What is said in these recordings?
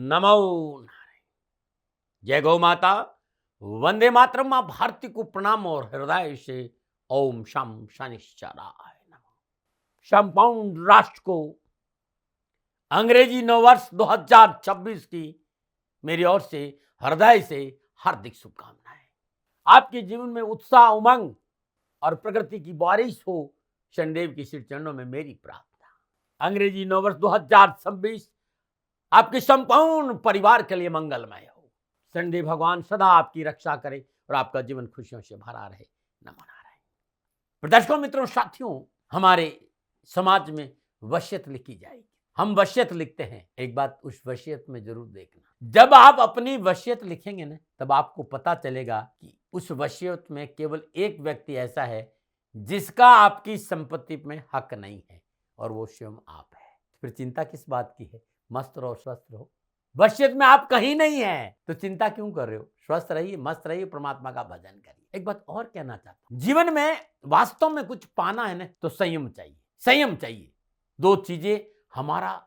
नमो नारायण। जय गौ माता, वंदे मातरम। मां भारती को प्रणाम और हृदय से ओम शम शनिश्चराय नमः। संपूर्ण राष्ट्र को अंग्रेजी नववर्ष 2026 की मेरी ओर से हृदय से हार्दिक शुभकामनाएं। आपके जीवन में उत्साह, उमंग और प्रगति की बारिश हो, शनिदेव के श्री चरणों में मेरी प्रार्थना। अंग्रेजी नववर्ष 2026 आपके संपूर्ण परिवार के लिए मंगलमय हो। शनिदेव भगवान सदा आपकी रक्षा करे और आपका जीवन खुशियों से भरा रहे। नमो नारायण। दर्शकों, मित्रों, साथियों, हमारे समाज में वसीयत लिखी जाएगी। हम वसीयत लिखते हैं, एक बात उस वसीयत में जरूर देखना। जब आप अपनी वसीयत लिखेंगे ना, तब आपको पता चलेगा कि उस वसीयत में केवल एक व्यक्ति ऐसा है जिसका आपकी संपत्ति में हक नहीं है, और वो स्वयं आप है। फिर चिंता किस बात की है? मस्त रहो, स्वस्थ रहो। वसीयत में आप कहीं नहीं है तो चिंता क्यों कर रहे हो? स्वस्थ रहिए, मस्त रहिए, परमात्मा का भजन करिए। एक बात और कहना चाहता हूं, जीवन में वास्तव में कुछ पाना है ना, तो संयम चाहिए। संयम चाहिए। दो चीजें हमारा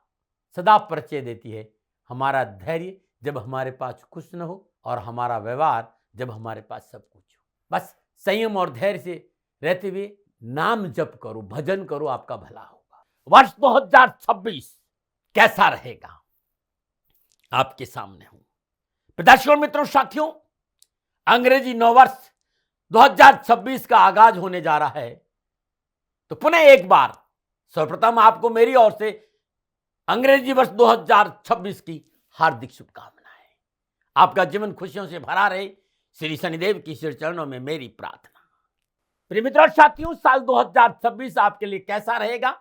सदा परिचय देती है। हमारा धैर्य जब हमारे पास कुछ न हो, और हमारा व्यवहार जब हमारे पास सब कुछ हो। बस संयम और धैर्य से रहते हुए नाम जप करो, भजन करो, आपका भला होगा। वर्ष 2026 कैसा रहेगा आपके सामने हूं। दर्शकों, मित्रों, साथियों, अंग्रेजी नववर्ष 2026 का आगाज होने जा रहा है। तो पुनः एक बार सर्वप्रथम आपको मेरी ओर से अंग्रेजी वर्ष 2026 की हार्दिक शुभकामनाएं। आपका जीवन खुशियों से भरा रहे, श्री शनिदेव की श्री चरणों में मेरी प्रार्थना। प्रिय मित्रों, साथियों, साल 2026 आपके लिए कैसा रहेगा?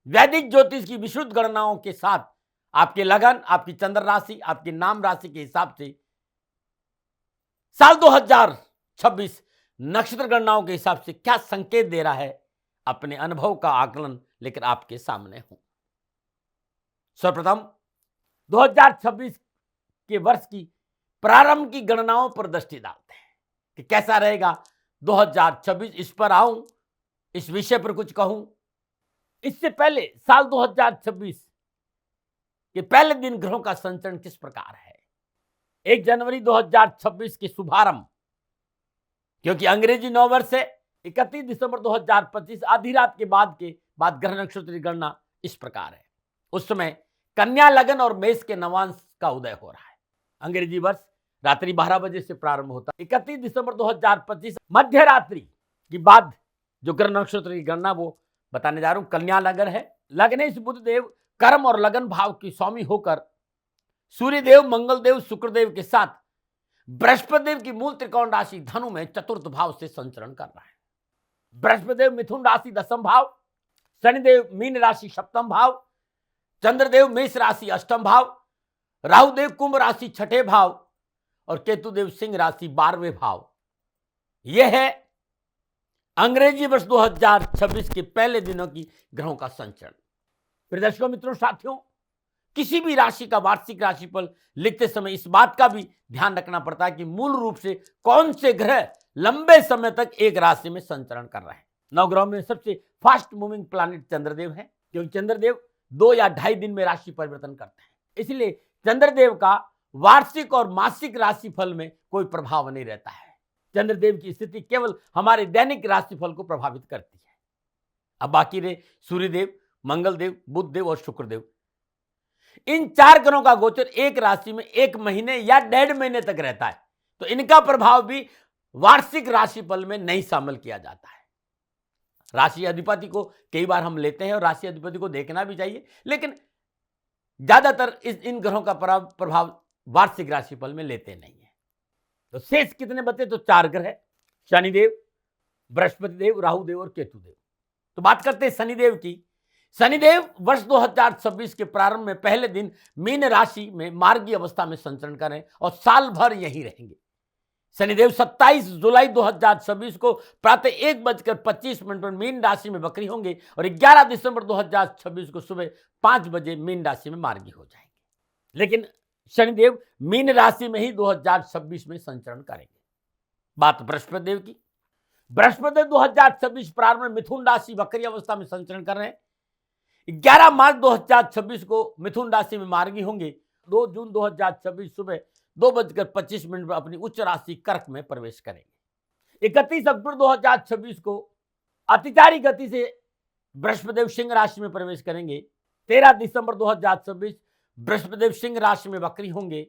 वैदिक ज्योतिष की विशुद्ध गणनाओं के साथ आपके लगन, आपकी चंद्र राशि, आपकी नाम राशि के हिसाब से साल 2026 नक्षत्र गणनाओं के हिसाब से क्या संकेत दे रहा है, अपने अनुभव का आकलन लेकर आपके सामने हूं। सर्वप्रथम 2026 के वर्ष की प्रारंभ की गणनाओं पर दृष्टि डालते हैं कि कैसा रहेगा 2026। इस पर आऊं, इस विषय पर कुछ कहूं। इससे पहले साल 2026 के पहले दिन ग्रहों का संचरण किस प्रकार है? 1 जनवरी 2026 के शुभारंभ, क्योंकि अंग्रेजी नववर्ष है, 31 दिसंबर 2025 आधी रात के बाद ग्रह नक्षत्र की गणना इस प्रकार है। उस समय कन्या, लगन और मेष के नवांश का उदय हो रहा है। अंग्रेजी वर्ष रात्रि 12 बजे से प्रारंभ होता है। 31 दिसंबर 2025 मध्य रात्रि के बाद जो ग्रह नक्षत्र की गणना वो बताने जा रहा हूं। कन्या लगन है। लग्नेश बुध देव कर्म और लगन भाव की स्वामी होकर सूर्यदेव, मंगलदेव, शुक्रदेव के साथ बृहस्पति देव की मूल त्रिकोण राशि धनु में चतुर्थ भाव से संचरण कर रहा है। बृहस्पति देव मिथुन राशि दशम भाव, शनिदेव मीन राशि सप्तम भाव, चंद्रदेव मेष राशि अष्टम भाव, राहुदेव कुंभ राशि छठे भाव और केतुदेव सिंह राशि 12वें भाव। यह है अंग्रेजी वर्ष 2026 के पहले दिनों की ग्रहों का संचरण। प्रिय दर्शकों, मित्रों, साथियों, किसी भी राशि का वार्षिक राशिफल लिखते समय इस बात का भी ध्यान रखना पड़ता है कि मूल रूप से कौन से ग्रह लंबे समय तक एक राशि में संचरण कर रहे हैं। 9 ग्रहों में सबसे फास्ट मूविंग प्लैनेट चंद्रदेव है, क्योंकि चंद्रदेव 2 या 2.5 दिन में राशि परिवर्तन करते हैं। इसलिए चंद्रदेव का वार्षिक और मासिक राशिफल में कोई प्रभाव नहीं रहता है। चंद्रदेव की स्थिति केवल हमारे दैनिक राशिफल को प्रभावित करती है। अब बाकी रहे सूर्यदेव, मंगलदेव, बुधदेव और शुक्रदेव। इन 4 ग्रहों का गोचर एक राशि में 1 महीने या 1.5 महीने तक रहता है, तो इनका प्रभाव भी वार्षिक राशिफल में नहीं शामिल किया जाता है। राशि अधिपति को कई बार हम लेते हैं और राशि अधिपति को देखना भी चाहिए, लेकिन ज्यादातर इन ग्रहों का प्रभाव वार्षिक राशिफल में लेते नहीं है। तो शेष कितने बचे? तो 4 ग्रह, शनिदेव, बृहस्पति देव, राहुदेव और केतुदेव। तो बात करते हैं शनिदेव की। शनिदेव वर्ष 2026 के प्रारंभ में पहले दिन मीन राशि में मार्गीय अवस्था में संचरण करें और साल भर यहीं रहेंगे। शनिदेव 27 जुलाई 2026 को प्रातः 1:25 पर मीन राशि में वक्री होंगे और 11 दिसंबर 2026 को सुबह 5 बजे मीन राशि में मार्गी हो जाएंगे। लेकिन शनिदेव मीन राशि में ही 2026 में संचरण करेंगे। बात बृहस्पति देव की। बृहस्पति देव 2026 प्रारंभ में मिथुन राशि वक्री अवस्था में संचरण कर रहे हैं। 11 मार्च 2026 को मिथुन राशि में मार्गी होंगे 2 जून 2026 सुबह 2:25 पर अपनी उच्च राशि कर्क में प्रवेश करेंगे। 31 अक्टूबर 2026 को अतिचारी गति से बृहस्पतिदेव सिंह राशि में प्रवेश करेंगे। 13 दिसंबर 2026 बृहस्पतिदेव सिंह राशि में वक्री होंगे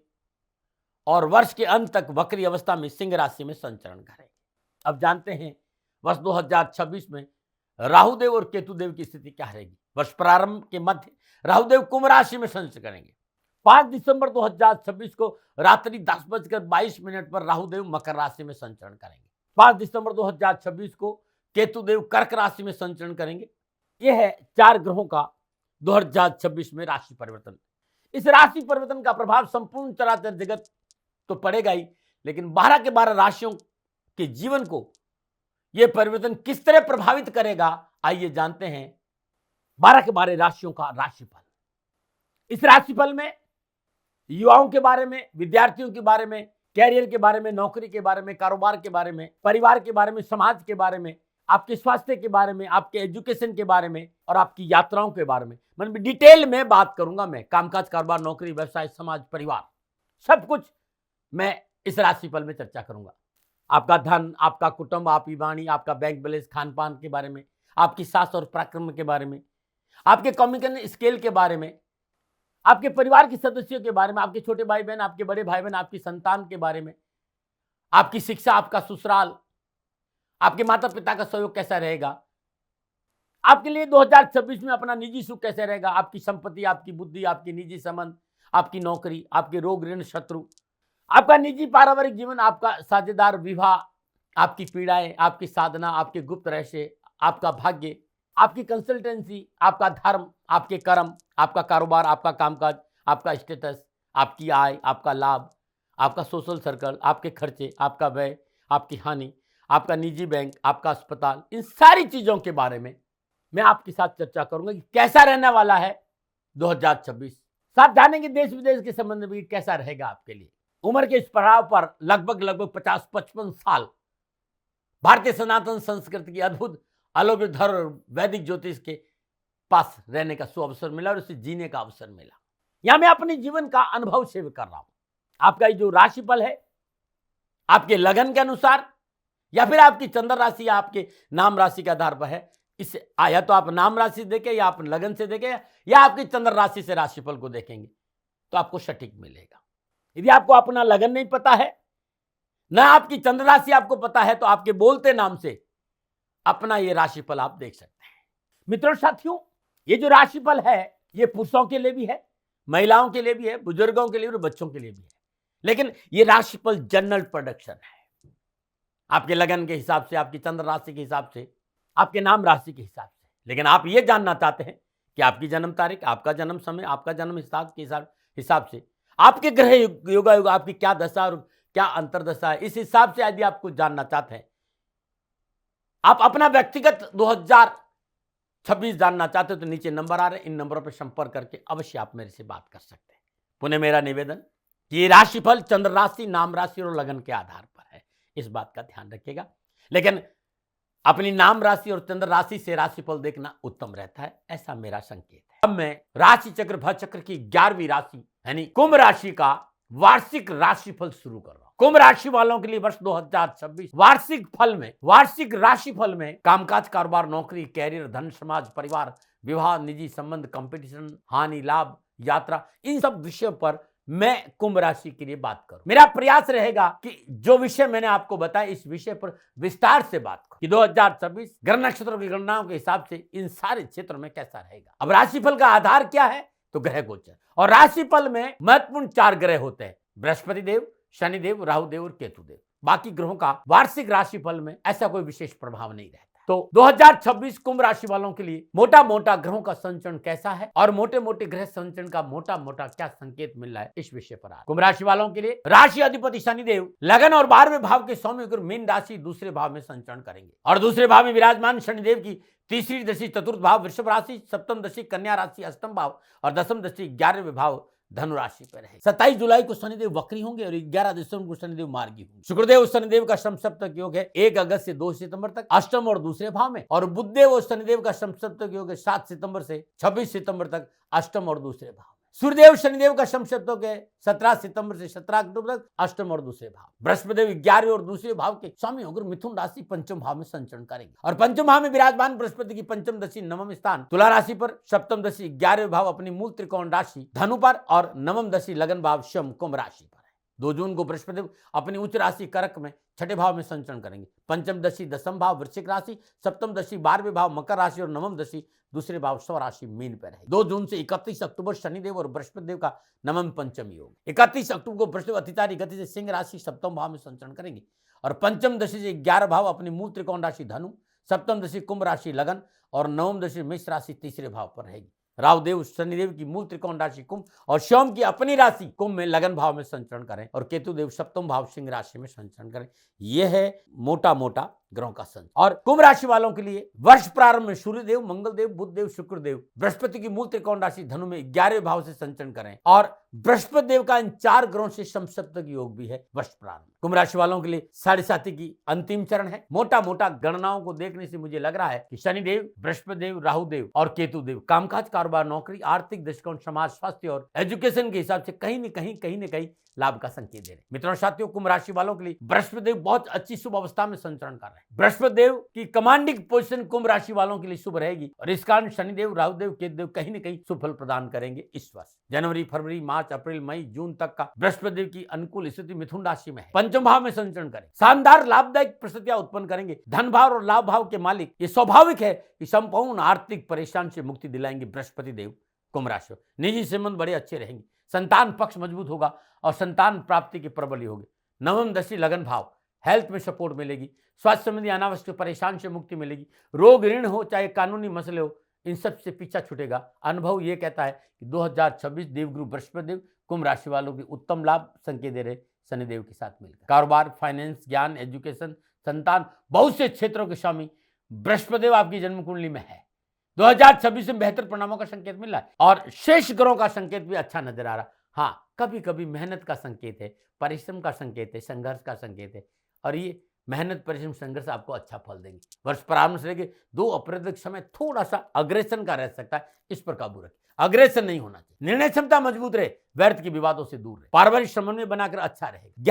और वर्ष के अंत तक वक्री अवस्था में सिंह राशि में संचरण करेंगे। अब जानते हैं वर्ष 2026 में राहुदेव और केतुदेव की स्थिति क्या रहेगी। वर्ष प्रारंभ के मध्य राहुदेव कुंभ राशि में संचरण करेंगे। 5 दिसंबर 2026 को रात्रि 10:22 पर राहुदेव मकर राशि में संचरण करेंगे। 5 दिसंबर 2026 को केतुदेव कर्क राशि में संचरण करेंगे। यह है 4 ग्रहों का 2026 में राशि परिवर्तन। इस राशि परिवर्तन का प्रभाव संपूर्ण चराचर जगत तो पड़ेगा ही, लेकिन 12 के 12 राशियों के जीवन को यह परिवर्तन किस तरह प्रभावित करेगा, आइए जानते हैं 12 के 12 राशियों का राशिफल। इस राशिफल में युवाओं के बारे में, विद्यार्थियों के बारे में, कैरियर के बारे में, नौकरी के बारे में, कारोबार के बारे में, परिवार के बारे में, समाज के बारे में, आपके स्वास्थ्य के बारे में, आपके एजुकेशन के बारे में और आपकी यात्राओं के बारे में मतलब डिटेल में बात करूंगा। मैं कामकाज, कारोबार, नौकरी, व्यवसाय, समाज, परिवार, सब कुछ मैं इस राशिफल में चर्चा करूंगा। आपका धन, आपका कुटुंब, आपकी वाणी, आपका बैंक बैलेंस, खान पान के बारे में, आपकी सास और पराक्रम के बारे में, आपके कम्युनिकेशन स्किल के बारे में, आपके परिवार के सदस्यों के बारे में, आपके छोटे भाई बहन, आपके बड़े भाई बहन, आपकी संतान के बारे में, आपकी शिक्षा, आपका ससुराल, आपके माता पिता का सहयोग कैसा रहेगा, आपके लिए 2026 में अपना निजी सुख कैसे रहेगा, आपकी संपत्ति, आपकी बुद्धि, आपकी निजी संबंध, आपकी नौकरी, आपके रोग ऋण शत्रु, आपका निजी पारिवारिक जीवन, आपका साझेदार विवाह, आपकी पीड़ाएं, आपकी साधना, आपके गुप्त रहस्य, आपका भाग्य, आपकी कंसल्टेंसी, आपका धर्म, आपके कर्म, आपका कारोबार, आपका कामकाज, आपका स्टेटस, आपकी आय, आपका लाभ, आपका सोशल सर्कल, आपके खर्चे, आपका व्यय, आपकी हानि, आपका निजी बैंक, आपका अस्पताल, इन सारी चीजों के बारे में मैं आपके साथ चर्चा करूंगा कि कैसा रहने वाला है 2026। साथ जानेंगे देश विदेश के संबंध में कैसा रहेगा आपके लिए। उम्र के इस पड़ाव पर लगभग 50-55 साल भारतीय सनातन संस्कृति की अद्भुत अलौकिक धर और वैदिक ज्योतिष के पास रहने का सुअवसर मिला और उसे जीने का अवसर मिला। यहां मैं अपने जीवन का अनुभव शेयर कर रहा हूं। आपका जो राशिफल है आपके लगन के अनुसार या फिर आपकी चंद्र राशि या आपके नाम राशि के आधार पर है। इसे या तो आप नाम राशि देखें या आप लगन से देखें या आपकी चंद्र राशि से राशिफल को देखेंगे तो आपको सटीक मिलेगा। यदि आपको अपना लगन नहीं पता है ना आपकी चंद्र राशि आपको पता है तो आपके बोलते नाम से अपना ये राशिफल आप देख सकते हैं। मित्रों साथियों, ये जो राशिफल है ये पुरुषों के लिए भी है, महिलाओं के लिए भी है, बुजुर्गों के लिए और बच्चों के लिए भी है, लेकिन ये राशिफल जनरल प्रोडक्शन है। आपके लगन के हिसाब से, आपकी चंद्र राशि के हिसाब से, आपके नाम राशि के हिसाब से। लेकिन आप ये जानना चाहते हैं कि आपकी जन्म तारीख, आपका जन्म समय, आपका जन्म हिसाब के हिसाब से आपके ग्रह योगा योग आपकी क्या दशा और क्या अंतरदशा है, इस हिसाब से यदि आप कुछ जानना चाहते हैं, आप अपना व्यक्तिगत 2026 जानना चाहते हो तो नीचे नंबर आ रहे हैं, इन नंबरों पर संपर्क करके अवश्य आप मेरे से बात कर सकते हैं। पुनः मेरा निवेदन कि ये राशिफल चंद्र राशि, नाम राशि और लगन के आधार पर है, इस बात का ध्यान रखिएगा। लेकिन अपनी नाम राशि और चंद्र राशि से राशिफल देखना उत्तम रहता है, ऐसा मेरा संकेत है। अब मैं राशि चक्र भव चक्र की 11वीं राशि यानी कुंभ राशि का वार्षिक राशिफल शुरू कर रहा हूं। कुंभ राशि वालों के लिए वर्ष 2026 वार्षिक राशिफल में कामकाज, कारोबार, नौकरी, कैरियर, धन, समाज, परिवार, विवाह, निजी संबंध, कंपटीशन, हानि, लाभ, यात्रा, इन सब विषयों पर मैं कुंभ राशि के लिए बात करूं। मेरा प्रयास रहेगा कि जो विषय मैंने आपको बताया इस विषय पर विस्तार से बात करूं कि 2026 ग्रह नक्षत्रों की गणनाओं के हिसाब से इन सारे क्षेत्रों में कैसा रहेगा। अब राशिफल का आधार क्या है तो ग्रह गोचर, और राशिफल में महत्वपूर्ण 4 ग्रह होते हैं, बृहस्पति देव, शनि देव, राहु देव और केतु देव। बाकी ग्रहों का वार्षिक राशिफल में ऐसा कोई विशेष प्रभाव नहीं रहता। तो 2026 कुंभ राशि वालों के लिए मोटा मोटा ग्रहों का संचरण कैसा है और मोटे मोटे ग्रह संचरण का मोटा मोटा क्या संकेत मिल रहा है, इस विषय पर कुंभ राशि वालों के लिए राशि अधिपति शनिदेव लगन और 12वें भाव के सौम्य गुरु मीन राशि दूसरे भाव में संचरण करेंगे और दूसरे भाव में विराजमान शनिदेव की तीसरी दृष्टि चतुर्थ भाव वृषभ राशि, सप्तम दृष्टि कन्या राशि अष्टम भाव और दसम दृष्टि 11वें भाव धनु राशि पर है। 27 जुलाई को शनिदेव वक्री होंगे और 11 दिसंबर को शनिदेव मार्गी होंगे। शुक्रदेव और शनिदेव का समसप्तक योग है 1 अगस्त से 2 सितंबर तक अष्टम और दूसरे भाव में, और बुधदेव और शनिदेव का समसप्तक योग है 7 सितंबर से 26 सितंबर तक अष्टम और दूसरे भाव में। सूर्यदेव शनिदेव का समशब्दों के 17 सितंबर से 17 अक्टूबर तक अष्टम और दूसरे भाव। बृहस्पतिदेव 11वें और दूसरे भाव के स्वामी होकर मिथुन राशि पंचम भाव में संचरण करेंगे और पंचम भाव में विराजमान बृहस्पति की पंचम दशा नवम स्थान तुला राशि पर, सप्तम दशा 11वें भाव अपनी मूल त्रिकोण राशि धनु पर और नवम दशा लगन भाव शम कुंभ राशि पर है। 2 जून को बृहस्पति अपनी उच्च राशि कर्क में छठे भाव में संचरण करेंगे। पंचम दशा दसम भाव वृश्चिक राशि, सप्तम दशा 12वें भाव मकर राशि और नवम दशा दूसरे भाव स्वराशि मीन पर है। 2 जून से 31 अक्टूबर शनिदेव और बृहस्पतिदेव का नवम पंचम योग। 31 अक्टूबर को बृहस्पति अतिचारी गति से सिंह राशि सप्तम भाव में संचरण करेंगे और पंचम दशा से 11 भाव अपनी मूल त्रिकोण राशि धनु, सप्तम दशा कुंभ राशि लगन और नवम दशा मेष राशि तीसरे भाव पर रहेगी। राहुदेव शनिदेव की मूल त्रिकोण राशि कुंभ और सोम की अपनी राशि कुंभ में लगन भाव में संचरण करें और केतुदेव सप्तम भाव सिंह राशि में संचरण करें। यह है मोटा मोटा ग्रहों का संचरण। और कुंभ राशि वालों के लिए वर्ष प्रारंभ में सूर्यदेव, मंगलदेव, बुधदेव, शुक्रदेव बृहस्पति की मूल त्रिकोण राशि धनु में 11वें भाव से संचरण करें और बृहस्पति देव का इन 4 ग्रहों से समसप्तक योग भी है वर्ष प्रारंभ। कुंभ राशि वालों के लिए 7.5 की अंतिम चरण है। मोटा मोटा गणनाओं को देखने से मुझे लग रहा है कि शनिदेव, बृहस्पतिदेव, राहुदेव और केतुदेव कामकाज, कारोबार, नौकरी, आर्थिक दृष्टिकोण, समाज, स्वास्थ्य और एजुकेशन के हिसाब से कहीं न कहीं लाभ का संकेत दे रहे। मित्रों साथियों, कुंभ राशि वालों के लिए बृहस्पतिदेव बहुत अच्छी शुभ अवस्था में संचरण कर रहे हैं। बृहस्पतिदेव की कमांडिंग पोजीशन कुंभ राशि वालों के लिए शुभ रहेगी और इस कारण शनिदेव, राहुदेव, केतुदेव कहीं न कहीं शुभ फल प्रदान करेंगे। इस वर्ष जनवरी, फरवरी, मार्च, अप्रैल, मई, जून तक का बृहस्पतिदेव की अनुकूल स्थिति मिथुन राशि में है। पंचम भाव में संचरण करें, शानदार लाभदायक परिस्थितियां उत्पन्न करेंगे। धन भाव और लाभ भाव के मालिक ये स्वाभाविक है कि संपूर्ण आर्थिक परेशान से मुक्ति दिलाएंगे बृहस्पति देव कुंभ राशि। निजी संबंध बड़े अच्छे रहेंगे, संतान पक्ष मजबूत होगा और संतान प्राप्ति की प्रबल होगी। नवम दशा लगन भाव, हेल्थ में सपोर्ट मिलेगी, स्वास्थ्य संबंधी अनावश्यक परेशान से मुक्ति मिलेगी। रोग, ऋण हो चाहे कानूनी मसले हो, इन सब से पीछा छूटेगा। अनुभव ये कहता है कि 2026 देवगुरु बृहस्पतिदेव कुंभ राशि वालों की उत्तम लाभ संकेत दे रहे शनिदेव के साथ मिलकर। कारोबार, फाइनेंस, ज्ञान, एजुकेशन, संतान, बहुत से क्षेत्रों के स्वामी बृहस्पतिदेव आपकी जन्म कुंडली में है। 2026 में बेहतर परिणामों का संकेत मिल रहा है और शेष ग्रहों का संकेत भी अच्छा नजर आ रहा। हाँ, कभी कभी मेहनत का संकेत है, परिश्रम का संकेत है, संघर्ष का संकेत है और ये मेहनत, परिश्रम, संघर्ष आपको अच्छा फल देंगे। वर्ष प्रारंभ से लेकर 2 अप्रैल तक समय थोड़ा सा अग्रेसन का रह सकता है, इस पर काबू रखें। अग्रेसन नहीं होना चाहिए, निर्णय क्षमता मजबूत रहे, व्यर्थ के विवादों से दूर रहे, पारिवारिक समन्वय बनाकर अच्छा रहेगा।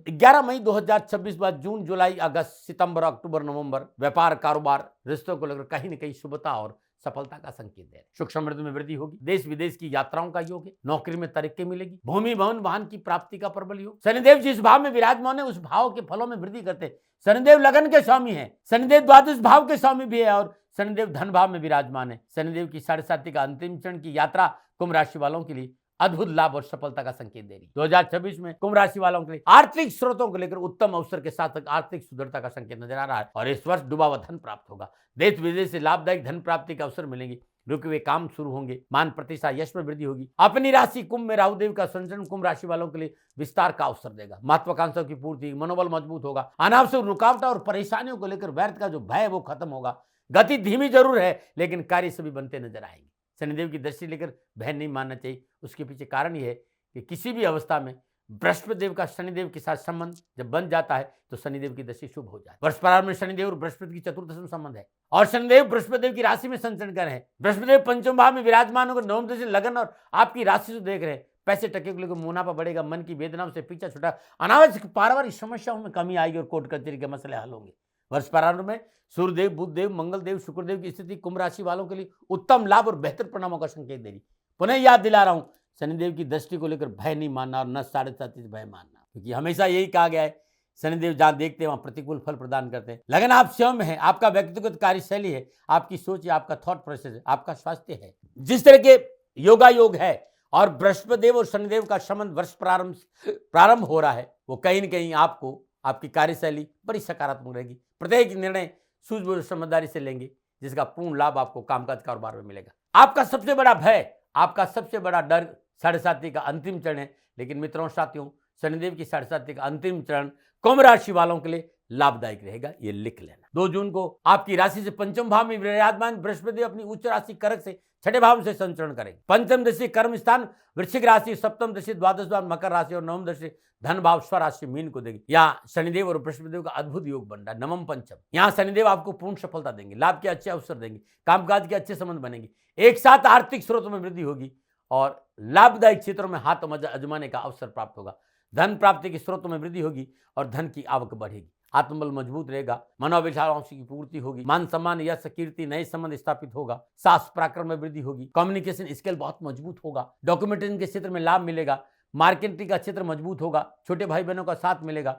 11 मई 2026 बाद जून, जुलाई, अगस्त, सितंबर, अक्टूबर, नवंबर व्यापार, कारोबार, रिश्तों को लेकर कहीं न कहीं शुभता और सफलता का संकेत दे रहे। सुख समृद्धि में वृद्धि होगी, देश विदेश की यात्राओं का योग है, नौकरी में तरक्की मिलेगी, भूमि, भवन, वाहन की प्राप्ति का प्रबल योग। शनिदेव जिस भाव में विराजमान है उस भाव के फलों में वृद्धि करते हैं। शनिदेव लगन के स्वामी है, शनिदेव द्वादश भाव के स्वामी भी है और शनिदेव धन भाव में विराजमान है। शनिदेव की 7.5 का अंतिम चरण की यात्रा कुंभ राशि वालों के लिए अद्भुत लाभ और सफलता का संकेत दे रही। 2026 में कुंभ राशि वालों के लिए आर्थिक स्रोतों को लेकर उत्तम अवसर के साथ आर्थिक सुदृढ़ता का संकेत नजर आ रहा है और इस वर्ष डूबा हुआ धन प्राप्त होगा। देश विदेश से लाभदायक धन प्राप्ति का अवसर मिलेंगे, रुके हुए काम शुरू होंगे, मान प्रतिष्ठा, यश में वृद्धि होगी। अपनी राशि कुंभ में राहुदेव का संचरण कुंभ राशि वालों के लिए विस्तार का अवसर देगा, महत्वाकांक्षाओं की पूर्ति, मनोबल मजबूत होगा, अनावश्यक रुकावट और परेशानियों को लेकर व्यर्थ का जो भय है वो खत्म होगा। गति धीमी जरूर है लेकिन कार्य सभी बनते नजर आएंगे। शनिदेव की दृष्टि लेकर भय नहीं मानना चाहिए, उसके पीछे कारण यह है कि किसी भी अवस्था में बृहस्पति देव का शनिदेव के साथ संबंध जब बन जाता है तो शनिदेव की दशा शुभ हो जाती है। वर्ष प्रारंभ में शनिदेव और बृहस्पति की चतुर्दशम संबंध है और शनिदेव बृहस्पति देव की राशि में संचरण कर रहे हैं। बृहस्पति देव पंचम भाव में विराजमान होकर नवम दशा लगन और आपकी राशि से देख रहे हैं। पैसे टके को लेकर मुनाफा बढ़ेगा, मन की वेदनाओं से पीछा छुटा, अनावश्यक पारिवारिक समस्याओं में कमी आएगी और कोर्ट कचहरी के मसले हल होंगे। वर्ष प्रारंभ में सूर्यदेव, बुधदेव, मंगलदेव, शुक्रदेव की स्थिति कुंभ राशि वालों के लिए उत्तम लाभ और बेहतर परिणामों का संकेत दे रही। पुनः याद दिला रहा हूं, शनिदेव की दृष्टि को लेकर भय नहीं मानना और न 7.5 भय मानना, क्योंकि हमेशा यही कहा गया है शनिदेव जहां देखते हैं वहां प्रतिकूल फल प्रदान करते हैं। लगन आप स्वयं है, आपका व्यक्तिगत कार्यशैली है, आपकी सोच है, आपका थॉट प्रोसेस है, आपका स्वास्थ्य है, जिस तरह के योगा योग है और बृहस्पति देव और शनिदेव का संबंध वर्ष प्रारंभ हो रहा है, वो कहीं न कहीं आपको आपकी कार्यशैली बड़ी सकारात्मक रहेगी। प्रत्येक निर्णय सूझबूझ समझदारी से लेंगे जिसका पूर्ण लाभ आपको कामकाज कारोबार में मिलेगा। आपका सबसे बड़ा भय, आपका सबसे बड़ा डर 7.5 का अंतिम चरण है, लेकिन मित्रों साथियों शनिदेव की 7.5 का अंतिम चरण कुंभ राशि वालों के लिए लाभदायक रहेगा, ये लिख लेना। 2 जून को आपकी राशि से पंचम भाव में विराजमान बृहस्पति अपनी उच्च राशि कर्क से छठे भाव से संचरण करेंगे। पंचम दशा कर्म स्थान वृश्चिक राशि, सप्तम दशा द्वादश भाव मकर राशि और नवम दशा धन भाव स्वराशि मीन को देगी। यहाँ शनिदेव और बृहस्पति का अद्भुत योग बन रहा है, नवम पंचम। यहाँ शनिदेव आपको पूर्ण सफलता देंगे, लाभ के अच्छे अवसर देंगे, कामकाज के अच्छे संबंध बनेंगे, एक साथ आर्थिक स्रोतों में वृद्धि होगी और लाभदायक क्षेत्रों में हाथ आजमाने का अवसर प्राप्त होगा। धन प्राप्ति के स्रोतों में वृद्धि होगी और धन की आवक बढ़ेगी। आत्मबल मजबूत रहेगा, मनोभिलाषाओं की पूर्ति होगी, मान सम्मान यश कीर्ति नए संबंध स्थापित होगा, साहस पराक्रम में वृद्धि होगी, कम्युनिकेशन स्किल बहुत मजबूत होगा, डॉक्यूमेंटेशन के क्षेत्र में लाभ मिलेगा, मार्केटिंग का क्षेत्र मजबूत होगा, छोटे भाई बहनों का साथ मिलेगा,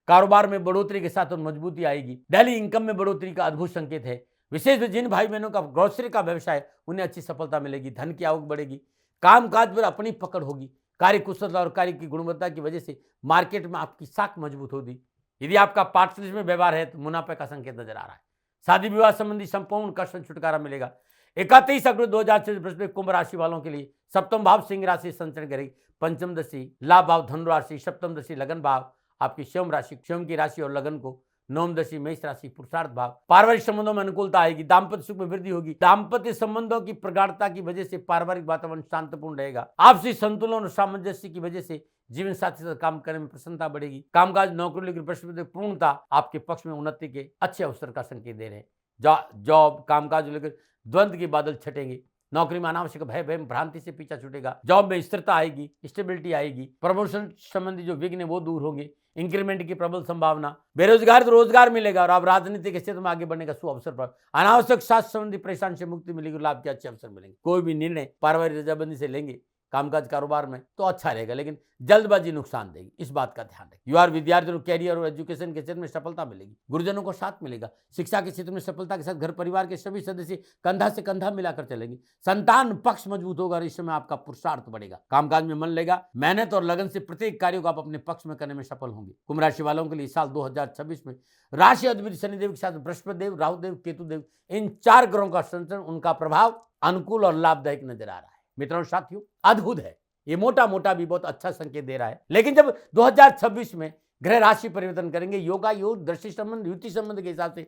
कारोबार में बढ़ोतरी के साथ और मजबूती आएगी, डेली इनकम में बढ़ोतरी का अद्भुत संकेत है। विशेष जिन भाई बहनों का ग्रोसरी का व्यवसाय उन्हें अच्छी सफलता मिलेगी, धन की आवक बढ़ेगी, कामकाज पर अपनी पकड़ होगी, कार्य कुशलता और कार्य की गुणवत्ता की वजह से मार्केट में आपकी साख मजबूत होगी। यदि आपका पार्टनरशिप में व्यवहार है तो मुनाफे का संकेत नजर आ रहा है। शादी विवाह संबंधी संपूर्ण कष्ट से छुटकारा मिलेगा। 31 अक्टूबर 2024 बृहस्पति कुंभ राशि वालों के लिए सप्तम भाव सिंह राशि संचरण करेगी। पंचम दशी लाभ भाव धनु राशि, सप्तम दशी लगन भाव आपकी स्वयं की राशि और लगन को, नवम दशी मेष राशि पुरुषार्थ भाव। पारिवारिक संबंधों में अनुकूलता आएगी, दाम्पत्य सुख में वृद्धि होगी, दाम्पत्य संबंधों की प्रगाढ़ता की वजह से पारिवारिक वातावरण शांतिपूर्ण रहेगा। आपसी संतुलन और सामंजस्य की वजह से जीवन साथी से काम करने में प्रसन्नता बढ़ेगी। कामकाज नौकरी लेकर बृहस्पति पूर्णता आपके पक्ष में उन्नति के अच्छे अवसर का संकेत दे रहे हैं। जॉब कामकाज लेकर द्वंद्व के बादल छटेंगे। नौकरी में अनावश्यक भय भ्रांति से पीछा छूटेगा। जॉब में स्थिरता आएगी, स्टेबिलिटी आएगी। प्रमोशन संबंधी जो विघ्न है वो दूर होंगे। इंक्रीमेंट की प्रबल संभावना। बेरोजगार तो रोजगार मिलेगा और आप राजनीति के क्षेत्र में आगे बढ़ने का शुभ अवसर प्राप्त। अनावश्यक स्वास्थ्य संबंधी परेशानी से मुक्ति मिलेगी, लाभ के अच्छे अवसर मिलेंगे। कोई भी निर्णय पारिवारिक रजाबंदी से लेंगे कामकाज कारोबार में तो अच्छा रहेगा, लेकिन जल्दबाजी नुकसान देगी, इस बात का ध्यान रखें। युवा विद्यार्थियों को कैरियर और एजुकेशन के क्षेत्र में सफलता मिलेगी। गुरुजनों को साथ मिलेगा। शिक्षा के क्षेत्र में सफलता के साथ घर परिवार के सभी सदस्य कंधा से कंधा मिलाकर चलेंगे। संतान पक्ष मजबूत होगा और इस समय आपका पुरुषार्थ बढ़ेगा। कामकाज में मन लेगा। मेहनत और लगन से प्रत्येक कार्यों को आप अपने पक्ष में करने में सफल होंगे। कुंभ राशि वालों के लिए साल 2026 में राशि अधिपति शनिदेव के साथ बृहस्पति देव, राहुदेव, केतुदेव, इन 4 ग्रहों का संचरण, उनका प्रभाव अनुकूल और लाभदायक नजर आ रहा है। मित्रों साथियों, अद्भुत है। ये मोटा मोटा भी बहुत अच्छा संकेत दे रहा है। लेकिन जब 2026 में ग्रह राशि परिवर्तन करेंगे, योगा योग दृष्टि संबंध युति संबंध के हिसाब से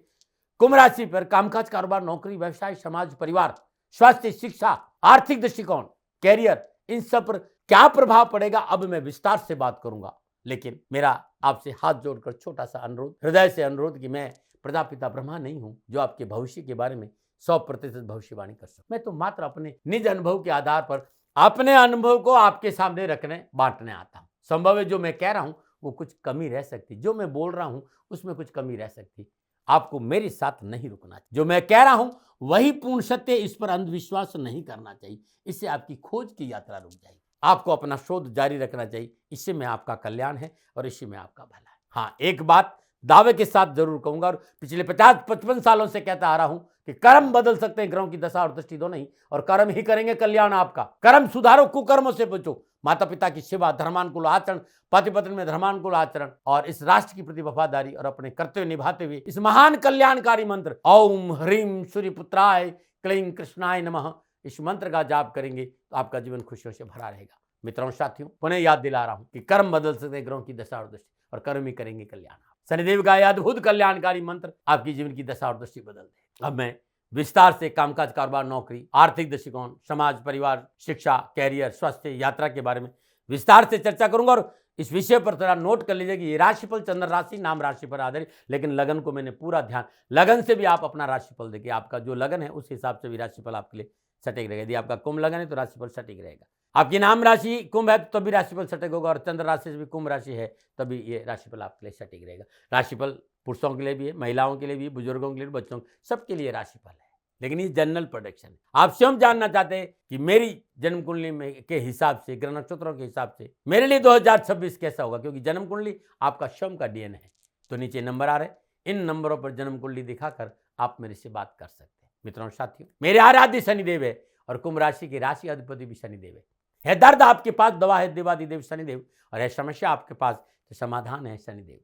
कुंभ राशि पर कामकाज कारोबार नौकरी व्यवसाय समाज परिवार स्वास्थ्य शिक्षा आर्थिक दृष्टिकोण कैरियर इन सब पर क्या प्रभाव पड़ेगा, अब मैं विस्तार से बात करूंगा। लेकिन मेरा आपसे हाथ जोड़कर छोटा सा अनुरोध, हृदय से अनुरोध कि मैं प्रजापिता ब्रह्मा नहीं हूं जो आपके भविष्य के बारे में 100% भविष्यवाणी कर सकूं। मैं तो मात्र अपने निज अनुभव के आधार पर अपने अनुभव को आपके सामने रखने बांटने आता हूं। संभव है जो मैं कह रहा हूं वो कुछ कमी रह सकती, जो मैं बोल रहा हूं उसमें कुछ कमी रह सकती। आपको मेरे साथ नहीं रुकना चाहिए। जो मैं कह रहा हूं वही पूर्ण सत्य, इस पर अंधविश्वास नहीं करना चाहिए। इससे आपकी खोज की यात्रा रुक जाएगी। आपको अपना शोध जारी रखना चाहिए। इससे में आपका कल्याण है और इससे में आपका भला है। हाँ, एक बात दावे के साथ जरूर कहूंगा और पिछले 50-55 सालों से कहता आ रहा हूं कि कर्म बदल सकते हैं, ग्रहों की दशा और दृष्टि दो नहीं, और कर्म ही करेंगे कल्याण आपका। कर्म सुधारो, कुकर्मों से बचो। माता पिता की सेवा, धर्मानुकूल आचरण, पति पत्नी में धर्मानुकूल आचरण और इस राष्ट्र की प्रति वफादारी और अपने कर्तव्य निभाते हुए इस महान कल्याणकारी मंत्र ओम ह्रीम सूर्यपुत्राय क्लीं कृष्णाय नमः, इस मंत्र का जाप करेंगे तो आपका जीवन खुशियों से भरा रहेगा। मित्रों साथियों, पुनः याद दिला रहा हूं कि कर्म बदल सकते हैं, ग्रहों की दशा और दृष्टि, और कर्म ही करेंगे कल्याण। शनिदेव का यह अद्भुत कल्याणकारी मंत्र आपकी जीवन की दशा और दृष्टि बदल दे। अब मैं विस्तार से कामकाज कारोबार नौकरी आर्थिक दृष्टिकोण समाज परिवार शिक्षा कैरियर स्वास्थ्य यात्रा के बारे में विस्तार से चर्चा करूंगा। और इस विषय पर थोड़ा नोट कर लीजिए कि ये राशिफल चंद्र राशि नाम राशि पर आधारित, लेकिन लगन को मैंने पूरा ध्यान, लगन से भी आप अपना राशिफल देखिए। आपका जो लगन है उस हिसाब से भी राशिफल आपके लिए सटीक रहेगा। यदि आपका कुंभ लगन है तो राशिफल सटीक रहेगा। आपकी नाम राशि कुंभ है तो तभी राशिफल सटीक होगा, और चंद्र राशि से भी कुंभ राशि है तभी ये राशिफल आपके लिए सटीक रहेगा। राशिफल पुरुषों के लिए भी है, महिलाओं के लिए भी, बुजुर्गों के लिए, बच्चों सबके लिए राशिफल है, लेकिन ये जनरल प्रोडिक्शन है। आप स्वयं जानना चाहते हैं कि मेरी जन्म कुंडली में के हिसाब से, ग्रह नक्षत्रों के हिसाब से मेरे लिए 2026 कैसा होगा, क्योंकि जन्म कुंडली आपका स्वयं का डीएनए है। तो नीचे नंबर आ रहे, इन नंबरों पर जन्म कुंडली दिखाकर आप मेरे से बात कर सकते हैं। मित्रों साथियों, मेरे आराध्य शनिदेव है और कुंभ राशि के राशि अधिपति भी शनिदेव है दर्द आपके पास दवा है देवादिदेव शनिदेव, और है समस्या आपके पास तो समाधान है शनिदेव।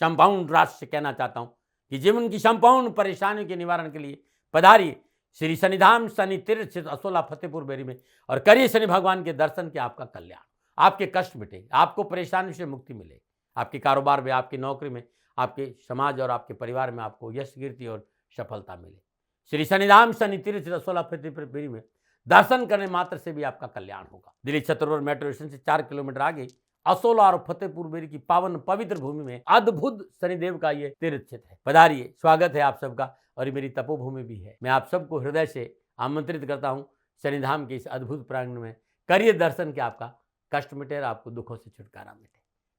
संपूर्ण राष्ट्र से कहना चाहता हूं कि जीवन की संपूर्ण परेशानियों के निवारण के लिए पधारिए श्री शनिधाम शनि तीर्थ असोला फतेहपुर बेरी में, और करिए शनि भगवान के दर्शन के आपका कल्याण, आपके कष्ट मिटे, आपको परेशानी से मुक्ति मिले, आपके कारोबार में, आपकी नौकरी में, आपके समाज और आपके परिवार में आपको यश कीर्ति और सफलता मिले। श्री शनिधाम शनि तीर्थ असोला फतेहपुर बेरी में दर्शन करने मात्र से भी आपका कल्याण होगा। दिल्ली छतरपुर मेट्रो स्टेशन से 4 किलोमीटर आगे असोला और फतेहपुर बेरी की पावन पवित्र भूमि में अद्भुत शनिदेव का ये तीर्थ क्षेत्र है। पधारिए, स्वागत है आप सबका, और ये मेरी तपोभूमि भी है। मैं आप सबको हृदय से आमंत्रित करता हूँ शनिधाम के इस अद्भुत प्रांगण में करिए दर्शन के आपका कष्ट मिटे और आपको दुखों से छुटकारा मिटे।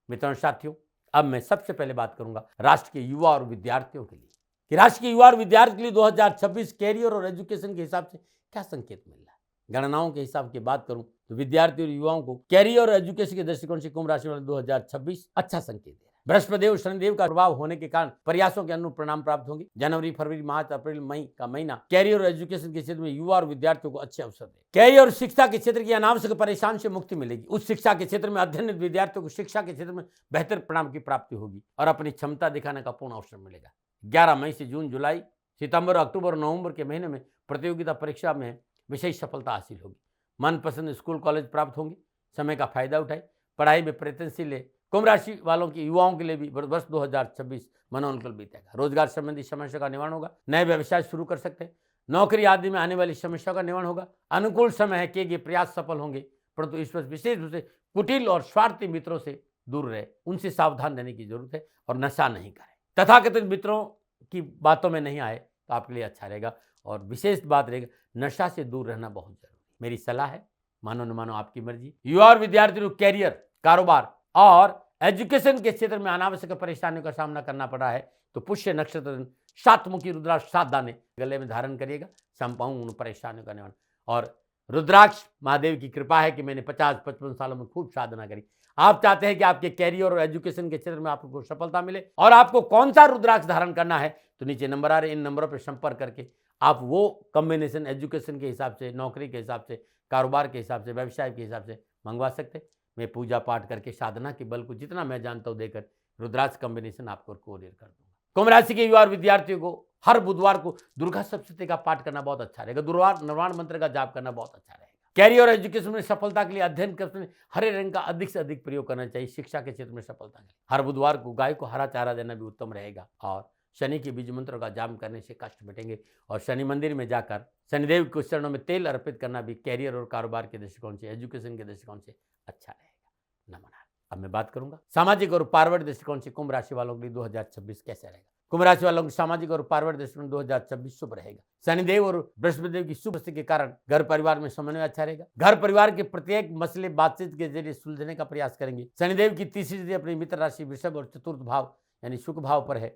मित्रों साथियों, अब मैं सबसे पहले बात करूंगा राष्ट्र के युवा और विद्यार्थियों के लिए कि राष्ट्र के युवा और विद्यार्थी के लिए 2026 कैरियर और एजुकेशन के हिसाब से क्या संकेत मिल रहा है। गणनाओं के हिसाब की बात करूं तो विद्यार्थी और युवाओं को कैरियर और एजुकेशन के दृष्टिकोण से कुंभ राशि वाले 2026 अच्छा संकेत दे रहा है। बृहस्पतिदेव शनिदेव का प्रभाव होने के कारण प्रयासों के अनुरूप परिणाम प्राप्त होंगे। जनवरी, फरवरी, मार्च, अप्रैल, मई का महीना कैरियर और एजुकेशन के क्षेत्र में युवा और विद्यार्थियों को अच्छे अवसर दे। कैरियर और शिक्षा के क्षेत्र की अनावश्यक परेशानी से मुक्ति मिलेगी। उस शिक्षा के क्षेत्र में अध्ययनरत विद्यार्थियों को शिक्षा के क्षेत्र में बेहतर परिणाम की प्राप्ति होगी और अपनी क्षमता दिखाने का पूर्ण अवसर मिलेगा। 11 मई से जून, जुलाई, सितंबर, अक्टूबर और नवंबर के महीने में प्रतियोगिता परीक्षा में विशेष सफलता हासिल होगी। मनपसंद स्कूल कॉलेज प्राप्त होंगे। समय का फायदा उठाए, पढ़ाई में प्रयत्नशील है। कुंभ राशि वालों के युवाओं के लिए भी वर्ष 2026 मनोनुकूल बीतेगा। रोजगार संबंधी समस्या का निवारण होगा। नए व्यवसाय शुरू कर सकते हैं। नौकरी आदि में आने वाली समस्या का निवारण होगा। अनुकूल समय है कि ये प्रयास सफल होंगे, परंतु इस वर्ष विशेष रूप से कुटिल और स्वार्थी मित्रों से दूर रहे, उनसे सावधान रहने की जरूरत है और नशा नहीं करें। तथाकथित मित्रों की बातों में नहीं आए तो आपके लिए अच्छा रहेगा और विशेष बात रहेगा नशा से दूर रहना बहुत जरूरी। मेरी सलाह है, मानो न मानो आपकी मर्जी। युवा और विद्यार्थियों को कैरियर, कारोबार और एजुकेशन के क्षेत्र में अनावश्यक परेशानियों का सामना करना पड़ा है तो पुष्य नक्षत्र सातमुखी रुद्राक्ष 7 दाने गले में धारण करिएगा। संपाऊं उन परेशानियों का निवारण। और रुद्राक्ष महादेव की कृपा है कि मैंने 50-55 सालों में खूब साधना करी। आप चाहते हैं कि आपके कैरियर और एजुकेशन के क्षेत्र में आपको सफलता मिले और आपको कौन सा रुद्राक्ष धारण करना है तो नीचे नंबर आ रहे, इन नंबरों पर संपर्क करके आप वो कॉम्बिनेशन एजुकेशन के हिसाब से, नौकरी के हिसाब से, कारोबार के हिसाब से, व्यवसाय के हिसाब से मंगवा सकते। मैं पूजा पाठ करके साधना के बल को जितना मैं जानता हूं देकर रुद्राक्ष कॉम्बिनेशन आपको कोरियर कर दूंगा। कुंभ राशि के युवा और विद्यार्थियों को हर बुधवार को दुर्गा सप्तशती का पाठ करना बहुत अच्छा रहेगा। गुरुवार निर्वाण मंत्र का जाप करना बहुत अच्छा रहेगा। कैरियर और एजुकेशन में सफलता के लिए अध्ययन करते हुए हरे रंग का अधिक से अधिक प्रयोग करना चाहिए। शिक्षा के क्षेत्र में सफलता के लिए हर बुधवार को गाय को हरा चारा देना भी उत्तम रहेगा और शनि के बीज मंत्रों का जाप करने से कष्ट मिटेंगे और शनि मंदिर में जाकर शनिदेव के चरणों में तेल अर्पित करना भी कैरियर और कारोबार के दृष्टिकोण से, एजुकेशन के दृष्टिकोण से अच्छा रहेगा। नमस्कार। अब मैं बात करूंगा सामाजिक और पारिवारिक दृष्टिकोण से कुंभ राशि वालों के लिए 2026 कैसे रहेगा। कुंभ राशि वालों के सामाजिक और पारिवारिक दृष्टिकोण 2026 शुभ रहेगा। शनिदेव और बृहस्पतिदेव की शुभ स्थिति के कारण घर परिवार में समन्वय अच्छा रहेगा। घर परिवार के प्रत्येक मसले बातचीत के जरिए सुलझने का प्रयास करेंगे। शनिदेव की तीसरी स्थिति अपनी मित्र राशि वृषभ और चतुर्थ भाव यानी शुक्र भाव पर है।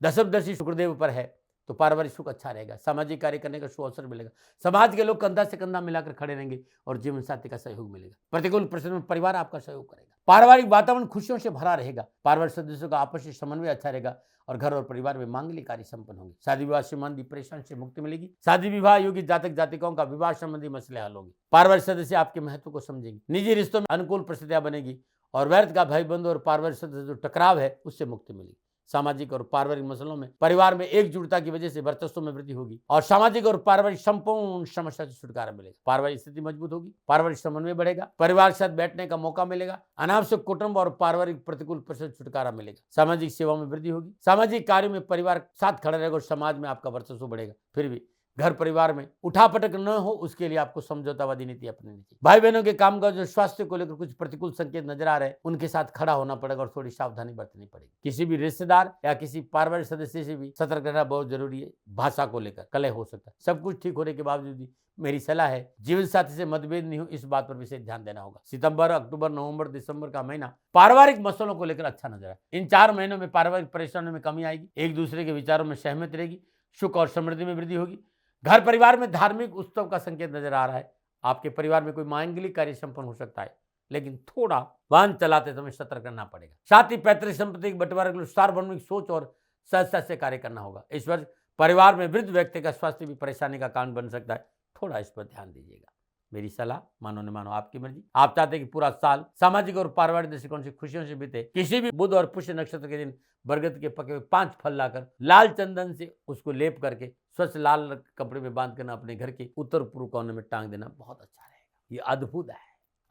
दशमदर्शी शुक्रदेव पर है तो पारिवारिक सुख अच्छा रहेगा। सामाजिक कार्य करने का शुभ अवसर मिलेगा। समाज के लोग कंधा से कंधा मिलाकर खड़े रहेंगे और जीवन साथी का सहयोग मिलेगा। प्रतिकूल परिस्थिति में परिवार आपका सहयोग करेगा। पारिवारिक वातावरण खुशियों से भरा रहेगा। पारिवारिक सदस्यों का आपसी समन्वय अच्छा रहेगा और घर और परिवार में मांगलिक कार्य संपन्न होंगे। शादी विवाह संबंधी परेशानी से मुक्ति मिलेगी। शादी विवाह योग्य जातक जातिकाओं का विवाह संबंधी मसले हल होंगे। पारिवारिक सदस्य आपके महत्व को समझेंगे। निजी रिश्तों में अनुकूल परिस्थितियां बनेगी और व्यर्थ का भाई बंधु और पारिवारिक सदस्य जो टकराव है उससे मुक्ति मिलेगी। सामाजिक और पारिवारिक मसलों में परिवार में एकजुटता की वजह से वर्चस्व में वृद्धि होगी और सामाजिक और पारिवारिक संपूर्ण समस्या से छुटकारा मिलेगा। पारिवारिक स्थिति मजबूत होगी। पारिवारिक समन्वय बढ़ेगा। परिवार के साथ बैठने का मौका मिलेगा। अनावश्यक कुटुंब और पारिवारिक प्रतिकूल परिस्थिति से छुटकारा मिलेगा। सामाजिक सेवाओं में वृद्धि होगी। सामाजिक कार्यों में परिवार साथ खड़ा रहेगा और समाज में आपका वर्चस्व बढ़ेगा। फिर भी घर परिवार में उठापटक न हो उसके लिए आपको समझौतावादी नीति अपनानी चाहिए। भाई बहनों के काम का जो स्वास्थ्य को लेकर कुछ प्रतिकूल संकेत नजर आ रहे हैं उनके साथ खड़ा होना पड़ेगा और थोड़ी सावधानी बरतनी पड़ेगी। किसी भी रिश्तेदार या किसी पारिवारिक सदस्य से भी सतर्क रहना बहुत जरूरी है। भाषा को लेकर कलह हो सकता है। सब कुछ ठीक होने के बावजूद भी मेरी सलाह है जीवन साथी से मतभेद नहीं हो इस बात पर विशेष ध्यान देना होगा। सितंबर, अक्टूबर, नवंबर, दिसंबर का महीना पारिवारिक मसलों को लेकर अच्छा नजर आए। इन 4 महीनों में पारिवारिक परेशानियों में कमी आएगी। एक दूसरे के विचारों में सहमत रहेगी। सुख और समृद्धि में वृद्धि होगी। घर परिवार में धार्मिक उत्सव का संकेत नजर आ रहा है। आपके परिवार में कोई मांगलिक कार्य संपन्न हो सकता है लेकिन थोड़ा वाहन चलाते समय सतर्क रहना पड़ेगा। साथ ही पैतृक संपत्ति के बंटवारे के लिए सार्वभौमिक सोच और सहजता से कार्य करना होगा। इस वर्ष परिवार में वृद्ध व्यक्ति का स्वास्थ्य भी परेशानी का कारण बन सकता है। थोड़ा इस पर ध्यान दीजिएगा। मेरी सलाह मानो न मानो आपकी मर्जी। आप चाहते हैं कि पूरा साल सामाजिक और पारिवारिक दृष्टिकोण से खुशियों से बीते। किसी भी बुध और पुष्य नक्षत्र के दिन बरगद के पके हुए 5 फल लाकर लाल चंदन से उसको लेप करके स्वच्छ लाल कपड़े में बांध कर अपने घर के उत्तर पूर्व कोने में टांग देना बहुत अच्छा रहेगा। ये अद्भुत है।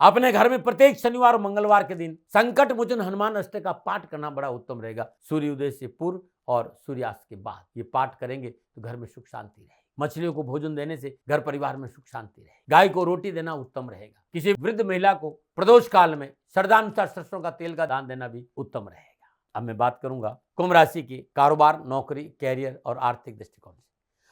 अपने घर में प्रत्येक शनिवार और मंगलवार के दिन संकट मोचन हनुमान अष्टक का पाठ करना बड़ा उत्तम रहेगा। सूर्योदय से पूर्व और सूर्यास्त के बाद ये पाठ करेंगे तो घर में सुख शांति रहेगी। मछलियों को भोजन देने से घर परिवार में सुख शांति रहेगी। गाय को रोटी देना उत्तम रहेगा। किसी वृद्ध महिला को प्रदोष काल में श्रद्धानुसार सरसों का तेल का दान देना भी उत्तम रहेगा। अब मैं बात करूंगा कुंभ राशि के कारोबार, नौकरी, कैरियर और आर्थिक दृष्टिकोण से।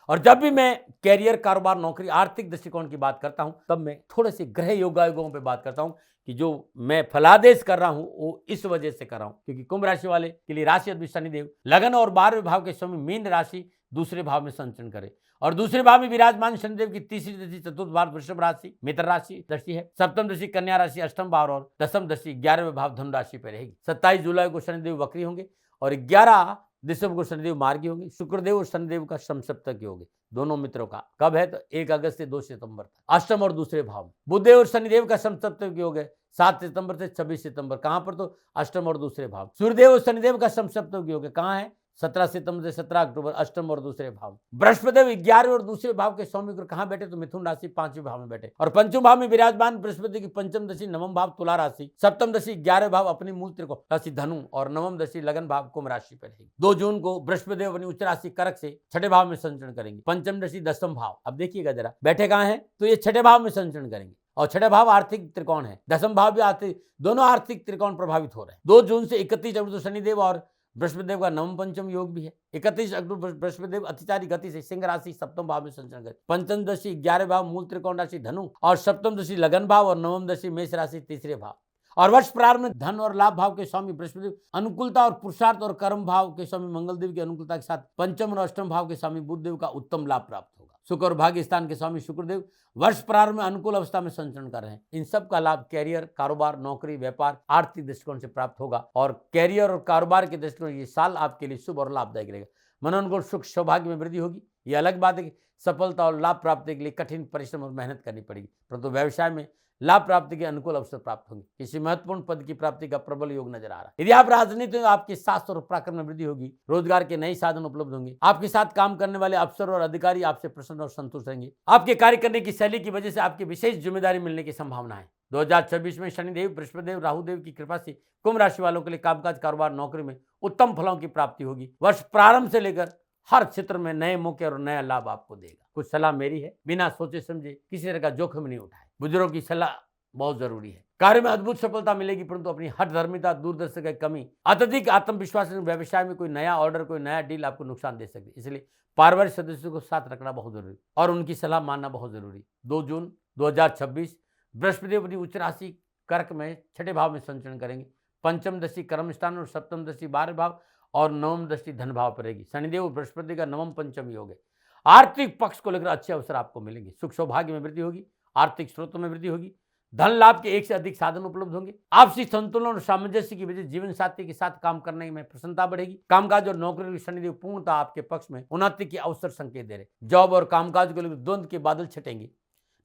और जब भी मैं कैरियर, कारोबार, नौकरी, आर्थिक दृष्टिकोण की बात करता हूं, तब मैं थोड़े से ग्रह योगायोगों पे बात करता हूं कि जो मैं फलादेश कर रहा हूं वो इस वजह से कर रहा हूं क्योंकि कुंभ राशि वाले के लिए राशि अधिपति शनिदेव लगन और 12वें भाव के स्वामी मीन राशि दूसरे भाव में संचरण करे और दूसरे भाव में विराजमान शनिदेव की तीसरी दृष्टि चतुर्थ भाव वृषभ राशि मित्र राशि दृष्टि है, सप्तम दृष्टि कन्या राशि अष्टम भाव और दसम दृष्टि 11वें भाव धनु राशि पर रहेगी। 27 जुलाई को शनिदेव वक्री होंगे और 11 दिसंबर को शनिदेव मार्गी होंगे। शुक्रदेव और शनिदेव का समसप्तक होंगे दोनों मित्रों का। कब है तो 1 अगस्त से 2 सितंबर तक, अष्टम और दूसरे भाव में। बुधदेव और शनिदेव का समसप्तक योग है 7 सितंबर से 26 सितंबर। कहां पर तो अष्टम और दूसरे भाव। सूर्यदेव और शनिदेव का समसप्तक योग है कहां है 17 सितंबर से 17 अक्टूबर, अष्टम और दूसरे भाव। बृहस्पतिदेव 11वें और दूसरे भाव के स्वामी ग्रह कहां बैठे तो मिथुन राशि 5वें भाव में बैठे और पंचम भाव में विराजमान बृहस्पति की पंचम दशा नवम भाव तुला राशि, सप्तम दशा 11वें भाव अपनी मूल त्रिकोण राशि धनु और नवम दशा लगन भाव कुंभ राशि पर रहेगी। 2 जून को बृहस्पतिदेव अपनी उच्च राशि कर्क से 6ठे भाव में संचरण करेंगे। पंचम दशा दसम भाव, अब देखिएगा जरा बैठे कहां है तो ये 6ठे भाव में संचरण करेंगे और 6ठा भाव आर्थिक त्रिकोण है, दसम भाव भी आर्थिक, दोनों आर्थिक त्रिकोण प्रभावित हो रहे हैं। 2 जून से 31 अक्टूबर शनिदेव और बृहस्पतिदेव का नवम पंचम योग भी है। 31 अक्टूबर बृहस्पतिदेव अतिचारी गति से सिंह राशि सप्तम भाव में संचरण करे। पंचम दशा 11वें भाव मूल त्रिकोण राशि धनु और सप्तम दशा लगन भाव और नवम दशा मेष राशि तीसरे भाव। और वर्ष प्रारंभ में धन और लाभ भाव के स्वामी बृहस्पति अनुकूलता और पुरुषार्थ और कर्म भाव के स्वामी मंगलदेव की अनुकूलता के साथ पंचम और अष्टम भाव के स्वामी बुधदेव का उत्तम लाभ प्राप्त होगा। शुक्र और भाग्य स्थान के स्वामी शुक्रदेव वर्ष प्रारंभ में अनुकूल अवस्था में संचरण कर रहे हैं। इन सब का लाभ कैरियर, कारोबार, नौकरी, व्यापार, आर्थिक दृष्टिकोण से प्राप्त होगा और कैरियर और कारोबार के दृष्टिकोण ये साल आपके लिए शुभ और लाभदायक रहेगा। मनोनुकूल सुख सौभाग्य में वृद्धि होगी। ये अलग बात है कि सफलता और लाभ प्राप्ति के लिए कठिन परिश्रम और मेहनत करनी पड़ेगी, परंतु व्यवसाय में लाभ प्राप्ति के अनुकूल अवसर प्राप्त होंगे। किसी महत्वपूर्ण पद की प्राप्ति का प्रबल योग नजर आ रहा है। यदि आप राजनीति में आपके शास्त्र और पराक्रम में वृद्धि होगी। रोजगार के नए साधन उपलब्ध होंगे। आपके साथ काम करने वाले अफसर और अधिकारी आपसे प्रसन्न और संतुष्ट रहेंगे। आपके कार्य करने की शैली की वजह से आपकी विशेष जिम्मेदारी मिलने की संभावना है। 2026 में शनिदेव, बृहस्पतिदेव, राहुदेव की कृपा से कुंभ राशि वालों के लिए कामकाज, कारोबार, नौकरी में उत्तम फलों की प्राप्ति होगी। वर्ष प्रारंभ से लेकर हर क्षेत्र में नए मौके और नया लाभ आपको देगा। कुछ सलाह मेरी है, बिना सोचे समझे किसी तरह का जोखिम नहीं उठाए। बुजुर्गों की सलाह बहुत जरूरी है। कार्य में अद्भुत सफलता मिलेगी, परंतु अपनी हठ धर्मिता, दूरदर्शी की कमी, अत्यधिक आत्मविश्वास, व्यवसाय में कोई नया ऑर्डर, कोई नया डील आपको नुकसान दे सकती है। इसलिए पारिवारिक सदस्यों को साथ रखना बहुत जरूरी और उनकी सलाह मानना बहुत जरूरी। 2 जून 2026 बृहस्पति अपनी उच्च राशि कर्क में 6ठे भाव में संचरण करेंगे। पंचम दशा कर्म स्थान और सप्तम दशा 12वें भाव और नवम दृष्टि धन भाव पर रहेगी। शनिदेव बृहस्पति का नवम पंचम योग है। आर्थिक पक्ष को लेकर अच्छे अवसर आपको मिलेंगे। सुख सौभाग्य में वृद्धि होगी। आर्थिक स्रोतों में वृद्धि होगी। धन लाभ के एक से अधिक साधन उपलब्ध होंगे। आपसी संतुलन और सामंजस्य की वजह जीवन साथी के साथ काम करने में प्रसन्नता बढ़ेगी। कामकाज और नौकरी शनिदेव पूर्णतः आपके पक्ष में उन्नति के अवसर संकेत दे रहे। जॉब और कामकाज को लेकर द्वंद्व के बादल छटेंगे।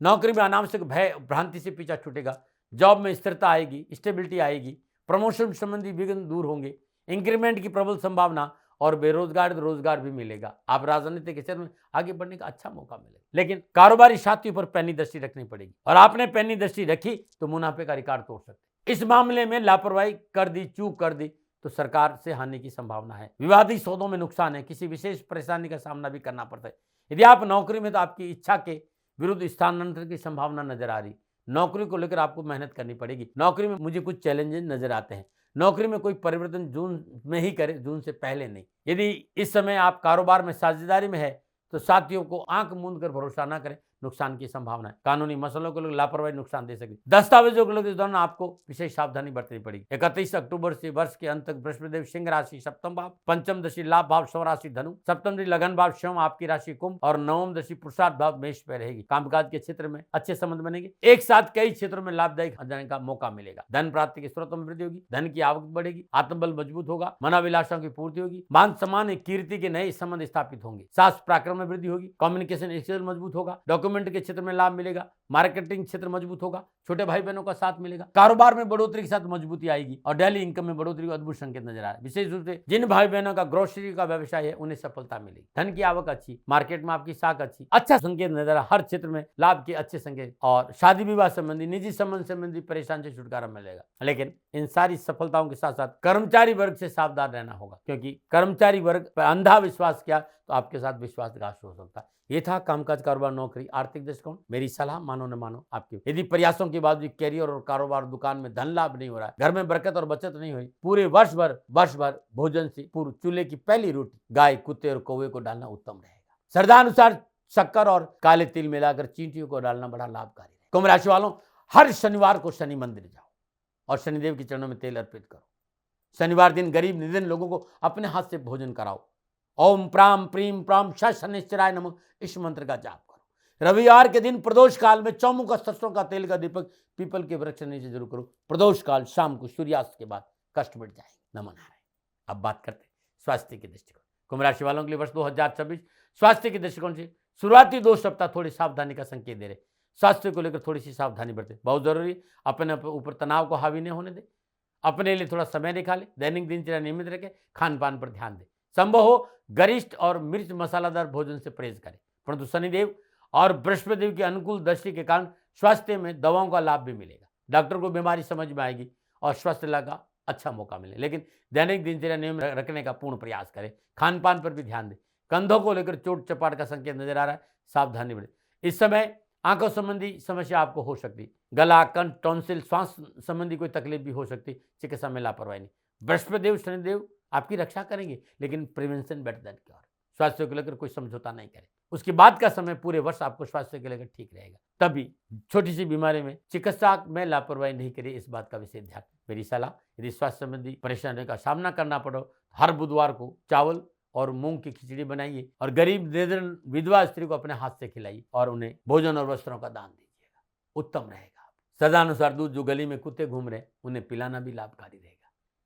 नौकरी में अनावश्यक भय भ्रांति से पीछा छूटेगा। जॉब में स्थिरता आएगी, स्टेबिलिटी आएगी। प्रमोशन संबंधी विघ्न दूर होंगे। इंक्रीमेंट की प्रबल संभावना और बेरोजगार रोजगार भी मिलेगा। आप राजनीति के क्षेत्र में आगे बढ़ने का अच्छा मौका मिलेगा, लेकिन कारोबारी साथियों पर पैनी दृष्टि रखनी पड़ेगी और आपने पैनी दृष्टि रखी तो मुनाफे का रिकॉर्ड तोड़ सकते। इस मामले में लापरवाही कर दी, चूक कर दी तो सरकार से हानि की संभावना है। विवादित सौदों में नुकसान है। किसी विशेष परेशानी का सामना भी करना पड़ता है। यदि आप नौकरी में तो आपकी इच्छा के विरुद्ध स्थानांतरण की संभावना नजर आ रही। नौकरी को लेकर आपको मेहनत करनी पड़ेगी। नौकरी में मुझे कुछ चैलेंजेस नजर आते हैं। नौकरी में कोई परिवर्तन जून में ही करें, जून से पहले नहीं। यदि इस समय आप कारोबार में साझेदारी में है तो साथियों को आंख मूंद कर भरोसा ना करें, नुकसान की संभावना है। कानूनी मसलों को लेकर लापरवाही नुकसान दे सकती। दस्तावेजों को लेकर इस दौरान आपको विशेष सावधानी बरतनी पड़ेगी। 31 अक्टूबर से वर्ष के अंत तक बृहस्पतिदेव सिंह राशि सप्तम भाव, पंचम दशा लाभ भाव स्व राशि धनु, सप्तम दशा लगन भाव शिव आपकी राशि कुंभ और नवम दशा पुरुषार्थ भाव मेष पर रहेगी। कामकाज के क्षेत्र में अच्छे संबंध बनेंगे। एक साथ कई क्षेत्रों में लाभदायक जाने का मौका मिलेगा। धन प्राप्ति के स्रोतों में वृद्धि होगी। धन की आवक बढ़ेगी। आत्मबल मजबूत होगा। मनाभिलाषाओं की पूर्ति होगी। मान सम्मान कीर्ति के नए संबंध स्थापित होंगे। शास्त्र पराक्रम में वृद्धि होगी। कम्युनिकेशन स्किल मजबूत होगा। डॉक्यूमेंट के क्षेत्र में लाभ मिलेगा। मार्केटिंग क्षेत्र मजबूत होगा। छोटे भाई बहनों का साथ मिलेगा। कारोबार में बढ़ोतरी के साथ मजबूती आएगी और डेली इनकम में बढ़ोतरी का अद्भुत संकेत नजर आ रहा है। विशेष रूप से जिन भाई बहनों का ग्रोसरी का व्यवसाय है उन्हें सफलता मिलेगी। धन की आवक अच्छी, मार्केट में आपकी साख अच्छी, अच्छा संकेत नजर आ। हर क्षेत्र में लाभ के अच्छे संकेत और शादी विवाह संबंधी, निजी संबंध संबंधी परेशानी से छुटकारा मिलेगा। लेकिन इन सारी सफलताओं के साथ साथ कर्मचारी वर्ग से सावधान रहना होगा, क्योंकि कर्मचारी वर्ग पर अंधा विश्वास किया तो आपके साथ विश्वासघात हो सकता है। ये था कामकाज, कारोबार, नौकरी, आर्थिक दृष्टिकोण। मेरी सलाह मानो न मानो आपकी। यदि प्रयासों के बाद भी कैरियर और कारोबार, दुकान में धन लाभ नहीं हो रहा है, घर में बरकत और बचत नहीं हुई, पूरे वर्ष भर भोजन से पूर्व चूल्हे की पहली रोटी गाय, कुत्ते और कौवे को डालना उत्तम रहेगा। श्रद्धानुसार शक्कर और काले तिल मिलाकर चींटियों को डालना बड़ा लाभकारी है। कुंभ राशि वालों, हर शनिवार को शनि मंदिर जाओ और शनिदेव के चरणों में तेल अर्पित करो। शनिवार दिन गरीब निर्धन लोगों को अपने हाथ से भोजन कराओ। ओम प्राम प्रीम प्राम शनिश्चराय नमः इस मंत्र का जाप करो। रविवार के दिन प्रदोष काल में चौमुख सरसों का तेल का दीपक पीपल के वृक्ष नीचे जरूर करो। प्रदोष काल शाम को सूर्यास्त के बाद कष्ट मिट जाएंगे। नमन नारायण। अब बात करते हैं स्वास्थ्य के दृष्टिकोण। कुंभ राशि वालों के लिए वर्ष 2026 स्वास्थ्य के दृष्टिकोण से शुरुआती 2 सप्ताह थोड़ी सावधानी का संकेत दे रहे। स्वास्थ्य को लेकर थोड़ी सी सावधानी बरते, बहुत जरूरी। अपने ऊपर तनाव को हावी नहीं होने दे। अपने लिए थोड़ा समय निकाले। दैनिक दिनचर्या नियमित रखें। खान पान पर ध्यान दें। संभव हो गरिष्ठ और मिर्च मसालादार भोजन से परहेज करें। परंतु शनिदेव और बृहस्पति देव की अनुकूल दृष्टि के कारण स्वास्थ्य में दवाओं का लाभ भी मिलेगा। डॉक्टर को बीमारी समझ में आएगी और स्वास्थ्य लाभ का अच्छा मौका मिले। लेकिन दैनिक दिनचर्या नियम रखने का पूर्ण प्रयास करें। खान पान पर भी ध्यान दें। कंधों को लेकर चोट चपाट का संकेत नजर आ रहा है, सावधानी बरतें। इस समय आंखों संबंधी समस्या आपको हो सकती है। गला, कंठ, टॉन्सिल, श्वास संबंधी कोई तकलीफ भी हो सकती है। चिकित्सा में लापरवाही नहीं। बृहस्पति देव शनिदेव आपकी रक्षा करेंगे, लेकिन प्रिवेंशन बेटर देन क्योर। स्वास्थ्य को लेकर कोई समझौता नहीं करें। उसके बाद का समय पूरे वर्ष आपको स्वास्थ्य को लेकर ठीक रहेगा। तभी छोटी सी बीमारी में चिकित्सा में लापरवाही नहीं करिए, इस बात का विशेष ध्यान। मेरी सलाह, यदि स्वास्थ्य संबंधी परेशानियों का सामना करना पड़ो, हर बुधवार को चावल और मूंग की खिचड़ी बनाइए और गरीब निर्धन विधवा स्त्री को अपने हाथ से खिलाइए और उन्हें भोजन और वस्त्रों का दान दीजिएगा, उत्तम रहेगा। सदानुसार दूध जो गली में कुत्ते घूम रहे उन्हें पिलाना भी लाभकारी रहेगा।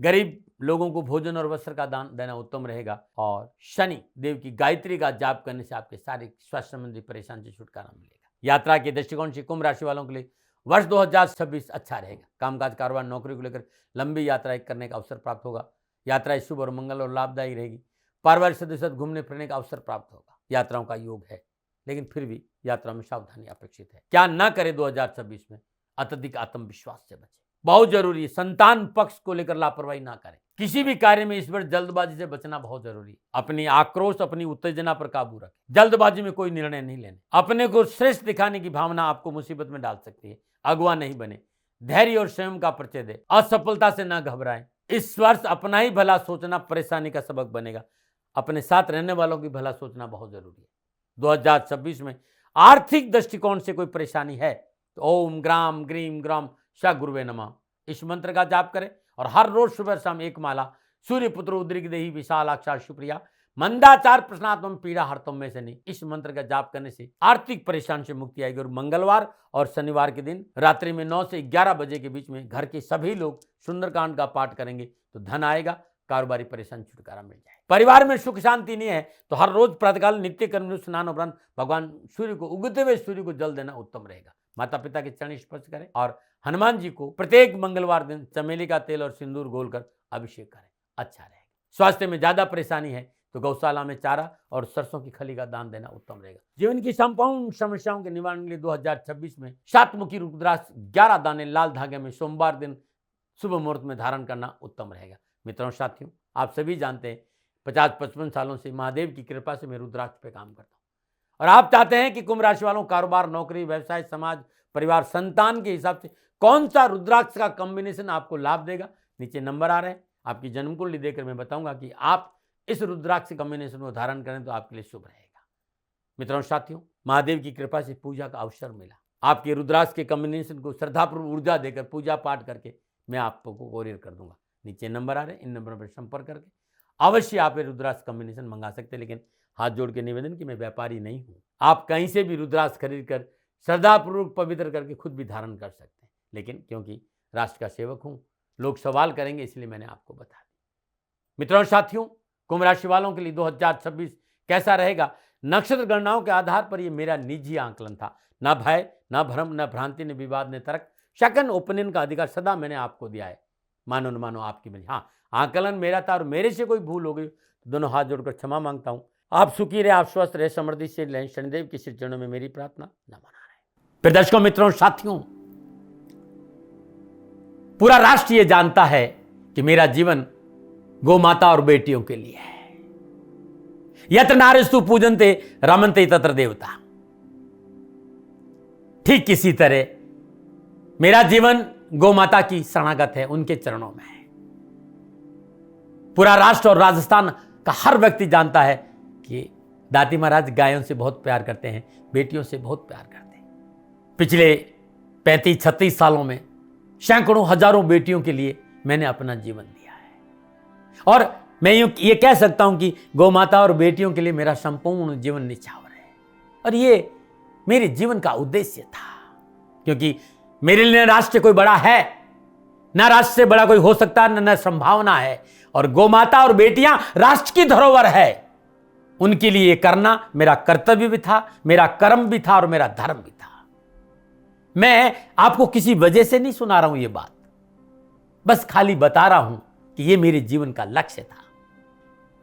गरीब लोगों को भोजन और वस्त्र का दान देना उत्तम रहेगा। और शनि देव की गायत्री का जाप करने से आपके शारीरिक स्वास्थ्य संबंधी परेशानी से छुटकारा मिलेगा। यात्रा के दृष्टिकोण से कुंभ राशि वालों के लिए वर्ष 2026 अच्छा रहेगा। कामकाज, कारोबार, नौकरी को लेकर लंबी यात्राएं करने का अवसर प्राप्त होगा। यात्राएं शुभ और मंगल और लाभदायी रहेगी। पारिवारिक सदस्य घूमने फिरने का अवसर प्राप्त होगा। यात्राओं का योग है, लेकिन फिर भी यात्रा में सावधानी अपेक्षित है। क्या न करे 2026 में? अत्यधिक आत्मविश्वास से बचे, बहुत जरूरी है। संतान पक्ष को लेकर लापरवाही ना करें। किसी भी कार्य में इस बार जल्दबाजी से बचना बहुत जरूरी है। अपनी आक्रोश, अपनी उत्तेजना पर काबू रखें। जल्दबाजी में कोई निर्णय नहीं लेने। अपने को श्रेष्ठ दिखाने की भावना आपको मुसीबत में डाल सकती है। अगवा नहीं बने। धैर्य और संयम का परिचय दें। असफलता से ना घबराएं। इस वर्ष अपना ही भला सोचना परेशानी का सबक बनेगा। अपने साथ रहने वालों की भला सोचना बहुत जरूरी है। 2026 में आर्थिक दृष्टिकोण से कोई परेशानी है तो ओम ग्राम ग्रीम ग्राम श गुरुवे नमः इस मंत्र का जाप करें और हर रोज सुबह शाम एक माला सूर्य पुत्र उद्रिक देही विशालाक्षा सुप्रिया मंदाचार प्रश्नात्म पीड़ा हरतम में से नहीं इस मंत्र का जाप करने से आर्थिक परेशानी से मुक्ति आएगी। और मंगलवार और शनिवार के दिन रात्रि में 9 से 11 बजे के बीच में घर के सभी लोग सुंदरकांड का पाठ करेंगे तो धन आएगा, कारोबारी परेशानी छुटकारा मिल जाए। परिवार में सुख शांति नहीं है तो हर रोज प्रातःकाल नित्य कर्म स्नान उपरांत भगवान सूर्य को, उगते हुए सूर्य को जल देना उत्तम रहेगा। माता पिता के चरण स्पर्श करें और हनुमान जी को प्रत्येक मंगलवार दिन चमेली का तेल और सिंदूर घोलकर अभिषेक करें, अच्छा रहेगा। स्वास्थ्य में ज्यादा परेशानी है तो गौशाला में चारा और सरसों की खली का दान देना उत्तम रहेगा। जीवन की संपूर्ण समस्याओं के निवारण के लिए 2026 में 7 मुखी रुद्राक्ष 11 दाने लाल धागे में सोमवार दिन शुभ मुहूर्त में धारण करना उत्तम रहेगा। मित्रों साथियों, आप सभी जानते हैं 50-55 सालों से महादेव की कृपा से मैं रुद्राक्ष पे काम करता हूँ और आप चाहते हैं कि कुंभ राशि वालों कारोबार, नौकरी, व्यवसाय, समाज, परिवार, संतान के हिसाब से कौन सा रुद्राक्ष का कॉम्बिनेशन आपको लाभ देगा। नीचे नंबर आ रहे हैं, आपकी जन्म कुंडली देकर मैं बताऊंगा कि आप इस रुद्राक्ष कॉम्बिनेशन को धारण करें तो आपके लिए शुभ रहेगा। मित्रों साथियों, महादेव की कृपा से पूजा का अवसर मिला। आपके रुद्राक्ष के कॉम्बिनेशन को श्रद्धापूर्वक ऊर्जा देकर पूजा पाठ करके मैं आपको कोरियर कर दूंगा। नीचे नंबर आ रहे हैं, इन नंबरों पर संपर्क करके अवश्य आप ये रुद्राक्ष कॉम्बिनेशन मंगा सकते हैं। लेकिन हाथ जोड़ के निवेदन कि मैं व्यापारी नहीं हूँ, आप कहीं से भी रुद्राक्ष खरीद कर श्रद्धापूर्वक पवित्र करके खुद भी धारण कर सकते हैं। लेकिन क्योंकि राष्ट्र का सेवक हूँ, लोग सवाल करेंगे, इसलिए मैंने आपको बता दी। मित्रों साथियों, कुंभ राशि वालों के लिए 2026 कैसा रहेगा? नक्षत्र गणनाओं के आधार पर यह मेरा निजी आंकलन था। न भय, न भ्रम, न भ्रांति, न विवाद, न तर्क, शकन ओपिनियन का अधिकार सदा मैंने आपको दिया है। मानो न मानो आपकी मर्जी। हाँ, आंकलन मेरा था और मेरे से कोई भूल हो गई तो दोनों हाथ जोड़कर क्षमा मांगता हूँ। आप सुखी रहे, आप स्वस्थ रहे, समृद्धि से रहें, शनिदेव की श्री चरणों में मेरी प्रार्थना न मना रहे। दर्शकों, मित्रों, साथियों, पूरा राष्ट्र ये जानता है कि मेरा जीवन गौ माता और बेटियों के लिए है। यत्र नारीस्तु पूजन्ते रमन्ते तत्र देवता। ठीक किसी तरह मेरा जीवन गौ माता की शरणागत है, उनके चरणों में है। पूरा राष्ट्र और राजस्थान का हर व्यक्ति जानता है कि दाती महाराज गायों से बहुत प्यार करते हैं, बेटियों से बहुत प्यार करते हैं। पिछले 35-36 सालों में सैकड़ों हजारों बेटियों के लिए मैंने अपना जीवन दिया है और मैं ये कह सकता हूं कि गौ माता और बेटियों के लिए मेरा संपूर्ण जीवन निछावर है और ये मेरे जीवन का उद्देश्य था, क्योंकि मेरे लिए राष्ट्र कोई बड़ा है, ना राष्ट्र से बड़ा कोई हो सकता, न संभावना है। और गौ माता और बेटियां राष्ट्र की धरोहर है, उनके लिए ये करना मेरा कर्तव्य भी था, मेरा कर्म भी था और मेरा धर्म भी था। मैं आपको किसी वजह से नहीं सुना रहा हूं ये बात, बस खाली बता रहा हूं कि ये मेरे जीवन का लक्ष्य था।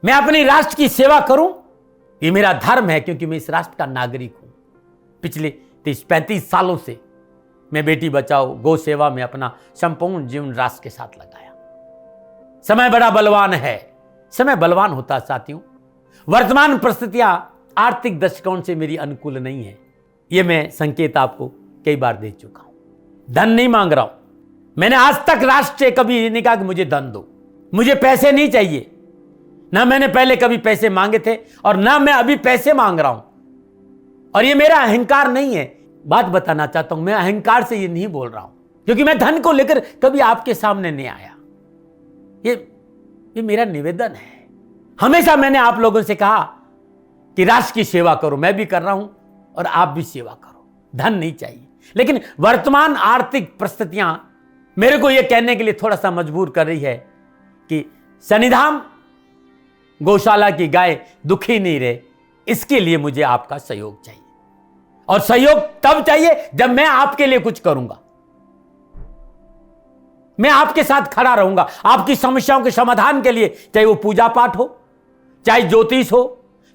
मैं अपने राष्ट्र की सेवा करूं, ये मेरा धर्म है, क्योंकि मैं इस राष्ट्र का नागरिक हूं। पिछले 30-35 सालों से मैं बेटी बचाओ गौ सेवा में अपना संपूर्ण जीवन राष्ट्र के साथ लगाया। समय बड़ा बलवान है, समय बलवान होता साथियों। वर्तमान परिस्थितियां आर्थिक दृष्टिकोण से मेरी अनुकूल नहीं है, यह मैं संकेत आपको कई बार दे चुका हूं। धन नहीं मांग रहा हूं, मैंने आज तक राष्ट्र से कभी नहीं कहा कि मुझे धन दो, मुझे पैसे नहीं चाहिए। ना मैंने पहले कभी पैसे मांगे थे और ना मैं अभी पैसे मांग रहा हूं, और ये मेरा अहंकार नहीं है। बात बताना चाहता हूं, मैं अहंकार से ये नहीं बोल रहा हूं, क्योंकि मैं धन को लेकर कभी आपके सामने नहीं आया। ये मेरा निवेदन है। हमेशा मैंने आप लोगों से कहा कि राष्ट्र की सेवा करो, मैं भी कर रहा हूं और आप भी सेवा करो। धन नहीं चाहिए, लेकिन वर्तमान आर्थिक परिस्थितियां मेरे को यह कहने के लिए थोड़ा सा मजबूर कर रही है कि शनिधाम गौशाला की गाय दुखी नहीं रहे, इसके लिए मुझे आपका सहयोग चाहिए। और सहयोग तब चाहिए जब मैं आपके लिए कुछ करूंगा, मैं आपके साथ खड़ा रहूंगा आपकी समस्याओं के समाधान के लिए, चाहे वो पूजा पाठ हो, चाहे ज्योतिष हो,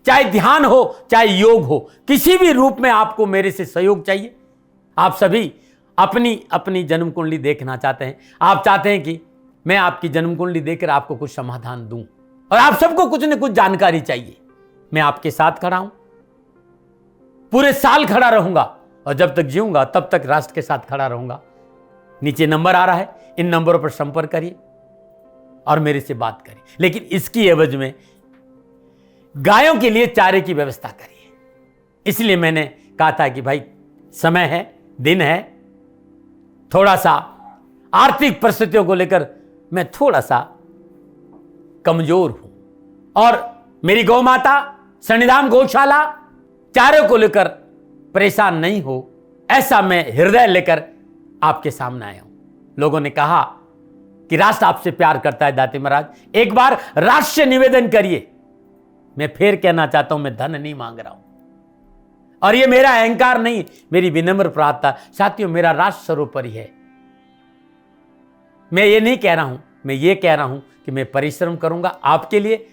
चाहे ध्यान हो, चाहे योग हो, किसी भी रूप में आपको मेरे से सहयोग चाहिए। आप सभी अपनी अपनी जन्म कुंडली देखना चाहते हैं, आप चाहते हैं कि मैं आपकी जन्म कुंडली देखकर आपको कुछ समाधान दूं, और आप सबको कुछ न कुछ जानकारी चाहिए। मैं आपके साथ खड़ा हूं, पूरे साल खड़ा रहूंगा, और जब तक जीऊंगा तब तक राष्ट्र के साथ खड़ा रहूंगा। नीचे नंबर आ रहा है, इन नंबरों पर संपर्क करिए और मेरे से बात करिए, लेकिन इसकी एवज में गायों के लिए चारे की व्यवस्था करिए। इसलिए मैंने कहा था कि भाई समय है, दिन है, थोड़ा सा आर्थिक परिस्थितियों को लेकर मैं थोड़ा सा कमजोर हूं, और मेरी गौ माता शनिधाम गौशाला चारे को लेकर परेशान नहीं हो, ऐसा मैं हृदय लेकर आपके सामने आया हूं। लोगों ने कहा कि राष्ट्र आपसे प्यार करता है दाती महाराज, एक बार राष्ट्र से निवेदन करिए। मैं फिर कहना चाहता हूं, मैं धन नहीं मांग रहा हूं, और यह मेरा अहंकार नहीं, मेरी विनम्र प्रार्थना। साथियों, मेरा राष्ट्र सर्वोपरि है। मैं ये नहीं कह रहा हूं, मैं ये कह रहा हूं कि मैं परिश्रम करूंगा आपके लिए,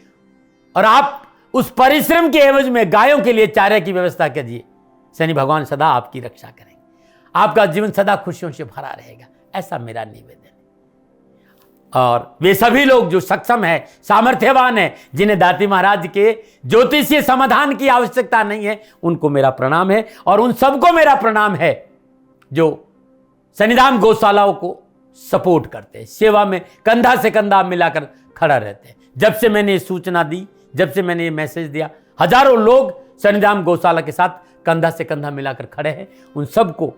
और आप उस परिश्रम के एवज में गायों के लिए चारे की व्यवस्था कीजिए। शनि भगवान सदा आपकी रक्षा करेंगे, आपका जीवन सदा खुशियों से भरा रहेगा, ऐसा मेरा निवेदन है। और वे सभी लोग जो सक्षम है, सामर्थ्यवान है, जिन्हें दाती महाराज के ज्योतिषीय समाधान की आवश्यकता नहीं है, उनको मेरा प्रणाम है। और उन सबको मेरा प्रणाम है जो शनिधाम गौशालाओं को सपोर्ट करते हैं, सेवा में कंधा से कंधा मिलाकर खड़ा रहते हैं। जब से मैंने ये सूचना दी, जब से मैंने ये मैसेज दिया, हजारों लोग शनिधाम गौशाला के साथ कंधा से कंधा मिलाकर खड़े हैं। उन सबको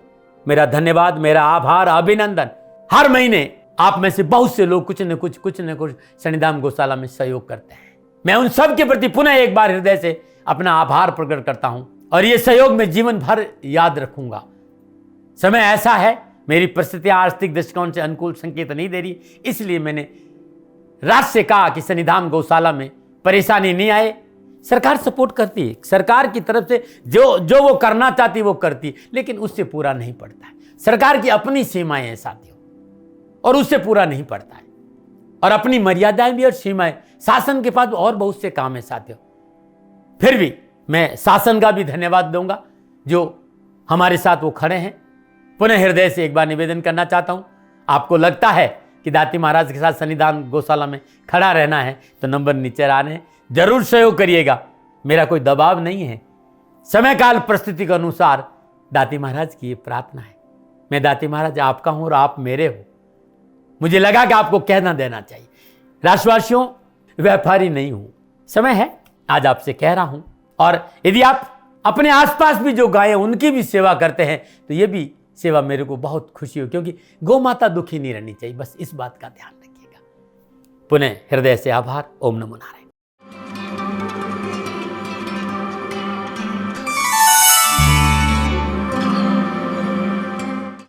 मेरा धन्यवाद, मेरा आभार, अभिनंदन। हर महीने आप में से बहुत से लोग कुछ न कुछ शनिधाम गौशाला में सहयोग करते हैं। मैं उन सब के प्रति पुनः एक बार हृदय से अपना आभार प्रकट करता हूं, और यह सहयोग मैं जीवन भर याद रखूंगा। समय ऐसा है, मेरी परिस्थितियां आर्थिक दृष्टिकोण से अनुकूल संकेत नहीं दे रही, इसलिए मैंने राष्ट्र से कहा कि शनिधाम गौशाला में परेशानी नहीं आए। सरकार सपोर्ट करती है, सरकार की तरफ से जो वो करना चाहती वो करती, लेकिन उससे पूरा नहीं पड़ता है। सरकार की अपनी सीमाएं हैं साथियों, और उससे पूरा नहीं पड़ता है, और अपनी मर्यादाएं भी और सीमाएं। शासन के पास और बहुत से काम है साथियों। फिर भी मैं शासन का भी धन्यवाद दूंगा जो हमारे साथ वो खड़े हैं। पुनः हृदय से एक बार निवेदन करना चाहता हूं, आपको लगता है कि दाती महाराज के साथ शनिधाम गौशाला में खड़ा रहना है तो नंबर नीचे आ रहे हैं, जरूर सहयोग करिएगा। मेरा कोई दबाव नहीं है, समय काल परिस्थिति के अनुसार दाती महाराज की ये प्रार्थना है। मैं दाती महाराज आपका हूं और आप मेरे हो, मुझे लगा कि आपको कहना देना चाहिए। राष्ट्रवासियों, व्यापारी नहीं हूं, समय है आज आपसे कह रहा हूं, और यदि आप अपने आसपास भी जो गायें उनकी भी सेवा करते हैं तो ये भी सेवा मेरे को बहुत खुशी हो, क्योंकि गौ माता दुखी नहीं रहनी चाहिए, बस इस बात का ध्यान रखिएगा। पुनः हृदय से आभार। ओम नमो नारायण।